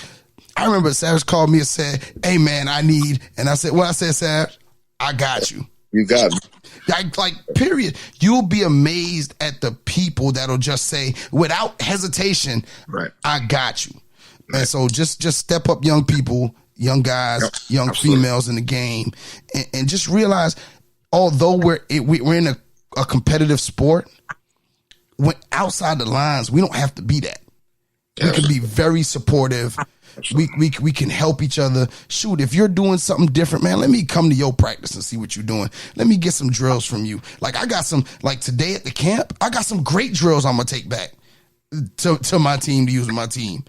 I remember Savage called me and said, hey, man, and I said, what I said, Savage, I got you. You got me. Like, period. You'll be amazed at the people that'll just say, without hesitation, right, I got you. And so just step up, young people, young guys, young females in the game, and just realize, although we're in a competitive sport, when outside the lines, we don't have to be that. We can be very supportive. We can help each other. Shoot, if you're doing something different, man, let me come to your practice and see what you're doing. Let me get some drills from you. Like, I got some, like today at the camp, I got some great drills I'm going to take back to my team to use with my team.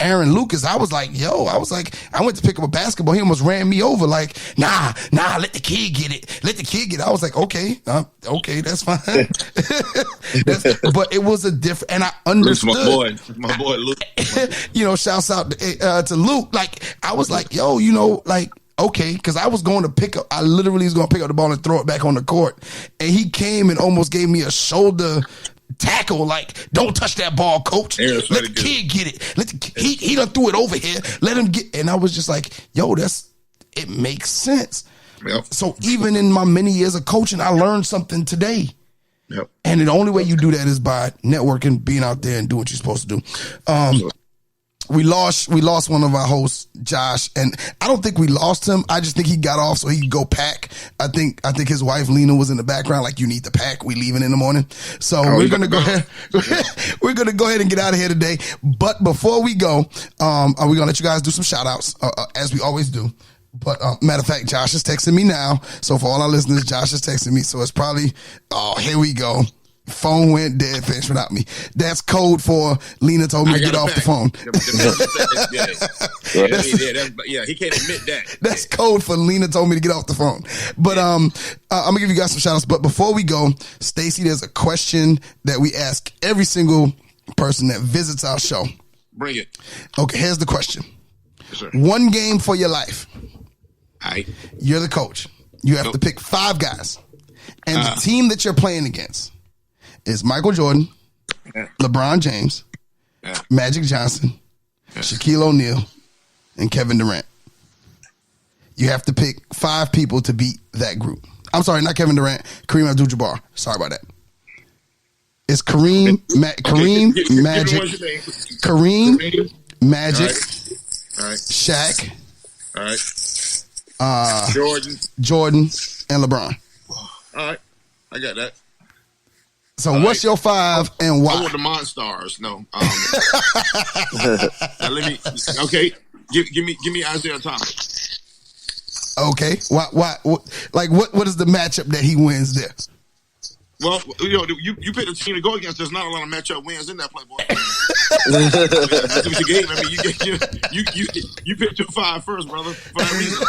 Aaron Lucas, I went to pick up a basketball. He almost ran me over. Like, nah, let the kid get it. Let the kid get it. I was like, okay, that's fine. But it was a different, and I understood. My boy, Luke. Shouts out to Luke. Like, I was like, yo, okay, because I literally was going to pick up the ball and throw it back on the court. And he came and almost gave me a shoulder tackle, like, don't touch that ball, coach. Let the kid get it. He done threw it over here. Let him get. And I was just like, yo, it makes sense. Yep. So even in my many years of coaching, I learned something today. Yep. And the only way you do that is by networking, being out there and doing what you're supposed to do. We lost one of our hosts, Josh, and I don't think we lost him. I just think he got off so he could go pack. I think his wife Lena was in the background, like, you need to pack. We leaving in the morning. So we're gonna go ahead. We're gonna go ahead and get out of here today. But before we go, we're gonna let you guys do some shout outs, as we always do. But matter of fact, Josh is texting me now. So for all our listeners, Josh is texting me. So it's probably, here we go. Phone went dead, finished without me. That's code for Lena told me to get off the phone. He can't admit that. That's code for Lena told me to get off the phone. But I'm gonna give you guys some shout outs. But before we go, Stacy, there's a question that we ask every single person that visits our show. Bring it. Okay, here's the question. Yes, sir. One game for your life. All right. You're the coach. You have to pick 5 guys. And the team that you're playing against is Michael Jordan, LeBron James, Magic Johnson, Shaquille O'Neal, and Kevin Durant. You have to pick 5 people to beat that group. I'm sorry, not Kevin Durant, Kareem Abdul-Jabbar. Sorry about that. It's Kareem, Magic, All right. Shaq, All right. Jordan, and LeBron. All right. I got that. So what's your 5 and why? I want the Monstars. No. Let me. Okay. Give me Isaiah Thomas. Okay. Why? What is the matchup that he wins there? Well, you pick a team to go against. There's not a lot of matchup wins in that Playboy. That's what you gave. I mean, you picked your 5 first, brother, for that reason,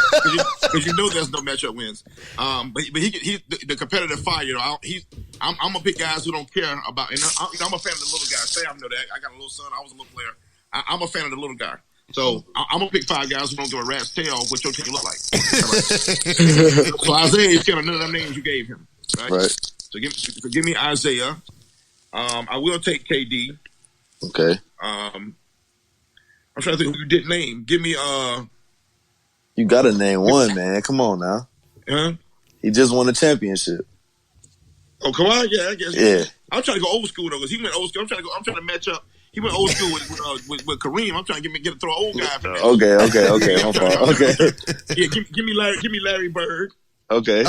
because you know there's no matchup wins. But he the competitive fire. I'm gonna pick guys who don't care about. And I'm a fan of the little guys. Say I know that. I got a little son. I was a little player. I'm a fan of the little guy. So I'm gonna pick 5 guys who don't give a rat's tail what your team look like. So Isaiah is kind of none of them names you gave him, right? So give me Isaiah. I will take KD. Okay. I'm trying to think who you didn't name. Give me You gotta name one, man. Come on now. Huh? He just won a championship. Oh, Kawhi? Yeah, I guess. Yeah. I'm trying to go old school though, because he went old school. I'm trying to match up. He went old school with Kareem. I'm trying to get throw an old guy. Okay. My fault. Okay. Yeah, give me Larry Bird. Okay.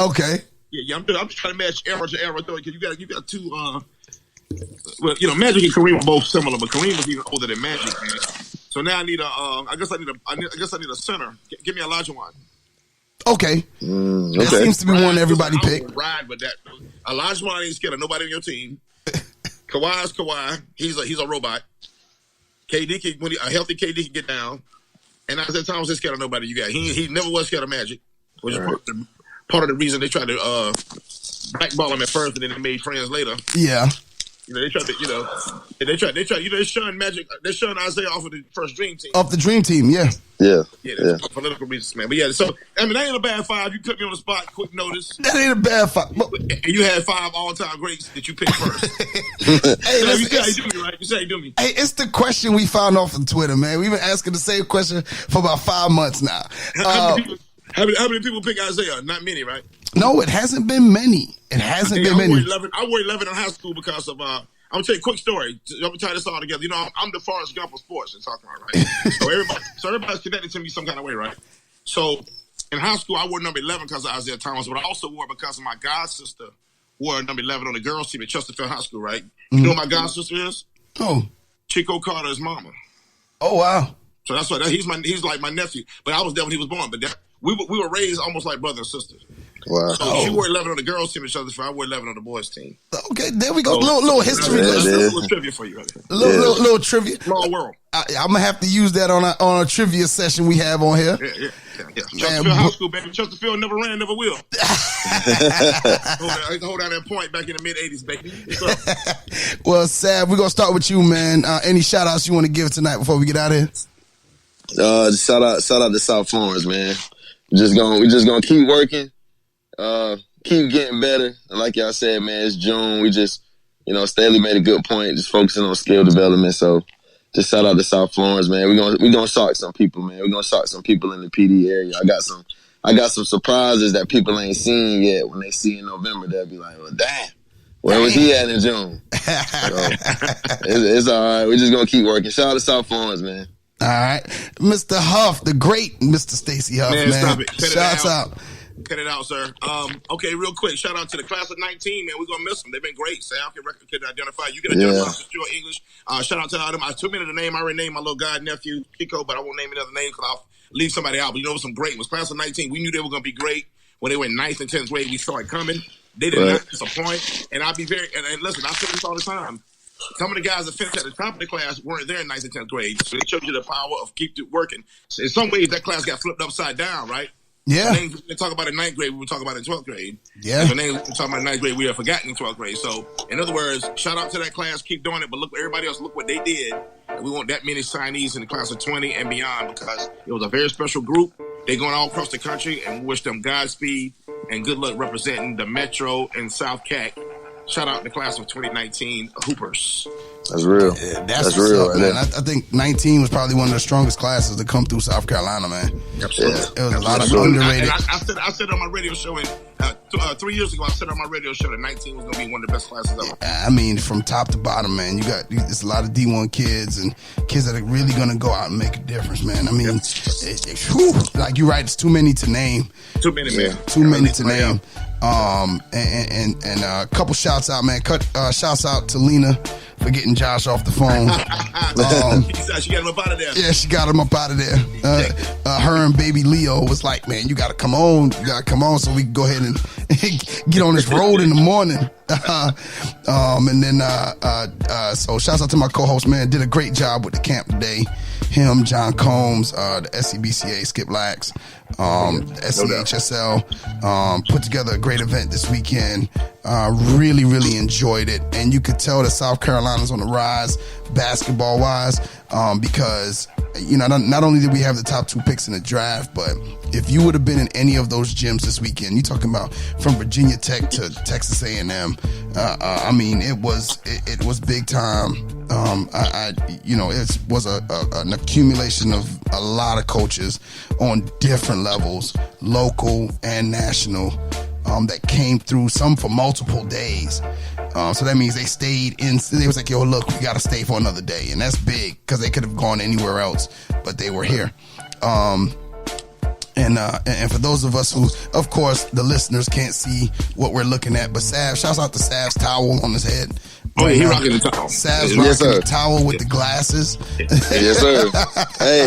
Yeah. I'm just trying to match era to era though, because you got two. Well, Magic and Kareem are both similar, but Kareem was even older than Magic, man. So now I need I guess I need a center. Give me Olajuwon. Okay. That seems to be one everybody picked. Ride with that. Olajuwon ain't scared of nobody on your team. Kawhi's Kawhi. He's a robot. KD when a healthy KD can get down. And Isaiah Thomas ain't scared of nobody you got. He never was scared of Magic, which is part of the reason they tried to blackball him at first, and then they made friends later. Yeah. They tried to, they shun Magic, they shun Isaiah off of the first Dream Team. Off the Dream Team, yeah. Yeah. Yeah, for political reasons, man. But yeah, so, I mean, that ain't a bad 5. You put me on the spot, quick notice. That ain't a bad 5. And you had 5 all-time greats that you picked first. Hey, you say how you do me, right? You say how you do me. Hey, it's the question we found off on Twitter, man. We've been asking the same question for about 5 months now. How many people pick Isaiah? Not many, right? No, it hasn't been many. I wore 11 in high school because of I'm gonna tell you a quick story. I'm gonna tie this all together. I'm the Florence Gump of sports. You're talking about, right? so everybody's connected to me some kind of way, right? So in high school, I wore number 11 because of Isaiah Thomas, but I also wore it because of my god sister wore number 11 on the girls' team at Chesterfield High School, right? You know who my god sister is? Oh, Chico Carter's mama. Oh wow. So that's why he's like my nephew, but I was there when he was born. But we were raised almost like brother and sister. Wow. So she wore 11 on the girls' team at Chesterfield. I wore 11 on the boys' team. Okay, there we go. Little history lesson. A little trivia for you, right there. Little trivia. Small world. I'm gonna have to use that on a trivia session we have on here. Yeah. Chesterfield High School, baby. Chesterfield never ran, never will. hold down that point back in the mid-'80s, baby. Well, Sav, we're gonna start with you, man. Any shout outs you want to give tonight before we get out of here? Shout out to South Florence, man. We're just gonna keep working. Keep getting better. And like y'all said, man, it's June. We just, Staley made a good point, just focusing on skill development. So just shout out to South Florence, man. We're gonna shock some people, man. We're gonna shock some people in the PD area. I got some surprises that people ain't seen yet. When they see in November, they'll be like, well, damn, where was he at in June? So it's all right. We're just gonna keep working. Shout out to South Florence, man. All right. Mr. Hough, the great Mr. Stacy Hough, man. Stop it. Shouts out. Cut it out, sir. Okay, real quick. Shout out to the class of 19, man. We're going to miss them. They've been great. Sam can identify. You can identify for sure English. Shout out to all them. I took me to the name. I already named my little god nephew, Chico, but I won't name another name because I'll leave somebody out. But some great ones. Class of 19, we knew they were going to be great. When they were in 9th and 10th grade, we saw it coming. They did not disappoint. And I'll be very, and listen, I say this all the time. Some of the guys that finished at the top of the class weren't there in 9th and 10th grade. So it shows you the power of keep it working. So in some ways, that class got flipped upside down, right? Yeah. The names we talk about in 9th grade, we would talk about in 12th grade. Yeah. And the names we talk about in 9th grade, we have forgotten in 12th grade. So, in other words, shout out to that class, keep doing it, but look, everybody else, look what they did. And we want that many signees in the class of 20 and beyond because it was a very special group. They're going all across the country, and we wish them Godspeed and good luck representing the Metro and South CAC. Shout out to the class of 2019 Hoopers. That's real. Yeah, that's real, up, man. I think 19 was probably one of the strongest classes to come through South Carolina, man. Absolutely. It was a lot of underrated. I said on my radio show 3 years ago, I said on my radio show that 19 was going to be one of the best classes ever. I mean, from top to bottom, man, it's a lot of D1 kids and kids that are really going to go out and make a difference, man. I mean, like you're right, it's too many to name. Too many, man. Too many to name. And a couple shouts out, man. Shouts out to Lena for getting Josh off the phone. She got him up out of there. Yeah, she got him up out of there. Her and baby Leo was like, man, you got to come on. You got to come on so we can go ahead and get on this road in the morning. And then, so shouts out to my co-host, man. Did a great job with the camp today. Him, John Combs, the SCBCA, Skip Lax, SCHSL, put together a great event this weekend. Really, really enjoyed it. And you could tell that South Carolina's on the rise basketball-wise because, not only did we have the top 2 picks in the draft, but if you would have been in any of those gyms this weekend, you're talking about from Virginia Tech to Texas A&M. I mean, it was big time. It was an accumulation of a lot of coaches on different levels, local and national, that came through, some for multiple days. So that means they stayed in. They was like, yo, look, we got to stay for another day. And that's big because they could have gone anywhere else, but they were here. And for those of us who, of course, the listeners can't see what we're looking at, but Sav, shouts out to Sav's towel on his head. Oh, yeah, he rocking the towel. Sav's rocking the towel with the glasses. Yes, sir. Hey,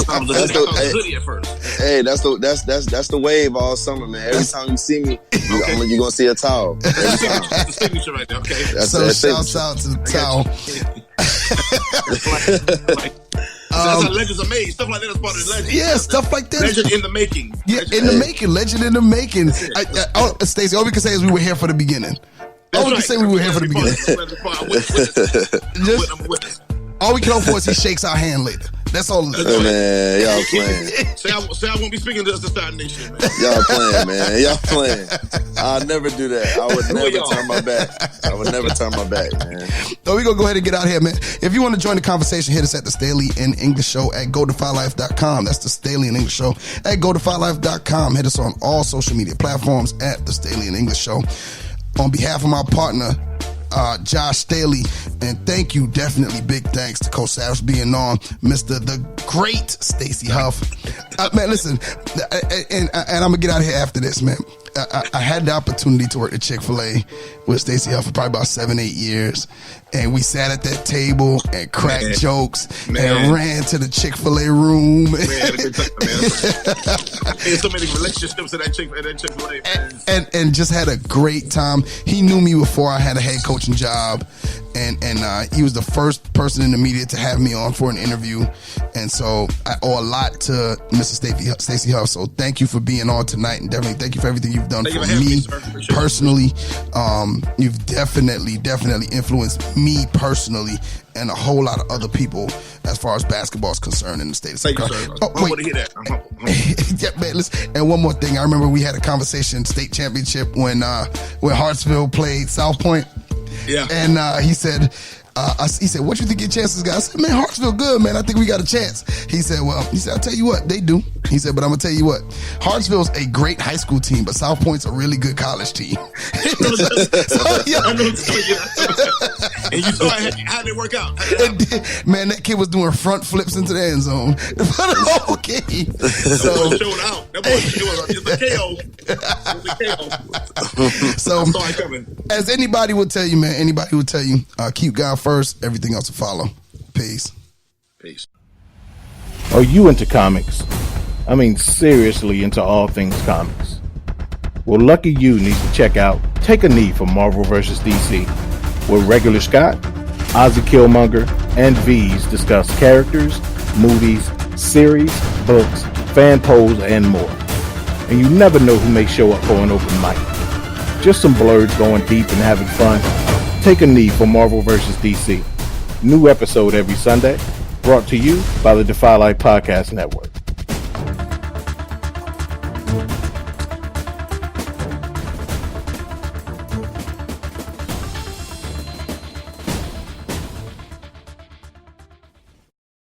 that's the wave all summer, man. Every time you see me, you're gonna see a towel. That's the signature right there. Okay. So shouts out to the towel. That's how legends are made. Stuff like that is part of the legend. Yeah, stuff like that. Legend in the making. Yeah, legend in the making. Stacey, all we can say is we were here for the beginning. All we can say we were here for the beginning. All we can hope for is he shakes our hand later. That's all. Hey, man, y'all playing. Say I won't be speaking to us this time next year, man. Y'all playing, man. Y'all playing. I'll never do that. I would never turn my back. I would never turn my back, man. So we're going to go ahead and get out here, man. If you want to join the conversation, hit us at the Staley and English Show at GoToFileLife.com. That's the Staley and English Show at GoToFileLife.com. Hit us on all social media platforms at the Staley and English Show. On behalf of my partner, Josh Staley, and thank you, definitely big thanks to Coach Savage being on, Mr. the great Stacy Hough. Man, listen, and I'm gonna get out of here after this, man. I had the opportunity to work at Chick-fil-A with Stacy Hough for probably about 7-8 years, and we sat at that table and cracked jokes and ran to the Chick-fil-A room. Man, had a good time, man. There's so many relationships at that Chick-fil-A, man. And just had a great time. He knew me before I had a head coaching job, and he was the first person in the media to have me on for an interview, and so I owe a lot to Mr. Stacy Hough. So thank you for being on tonight, and definitely thank you for everything you've done for me personally. You've definitely influenced me personally and a whole lot of other people as far as basketball is concerned in the state of South Carolina. I'm humble to hear that. I'm humble. Yeah, man, listen. And one more thing, I remember we had a conversation state championship when Hartsville played South Point. Yeah. And he said, what you think your chances got? I said, man, Hartsville good, man. I think we got a chance. He said, I'll tell you what, they do. He said, but I'm going to tell you what, Hartsville's a great high school team, but South Point's a really good college team. And you saw how they work out. Man, that kid was doing front flips into the end zone for the whole game. So showed out. That boy, it's a KO. So, I saw it coming. As anybody would tell you, man, keep God first. Everything else will follow. Peace. Are you into comics? I mean, seriously into all things comics? Well, lucky you need to check out Take a Knee for Marvel vs. DC, where Regular Scott, Ozzy Killmonger, and V's discuss characters, movies, series, books, fan polls, and more. And you never know who may show up for an open mic. Just some blurs going deep and having fun. Take a Knee for Marvel vs. DC. New episode every Sunday, brought to you by the Defy Life Podcast Network.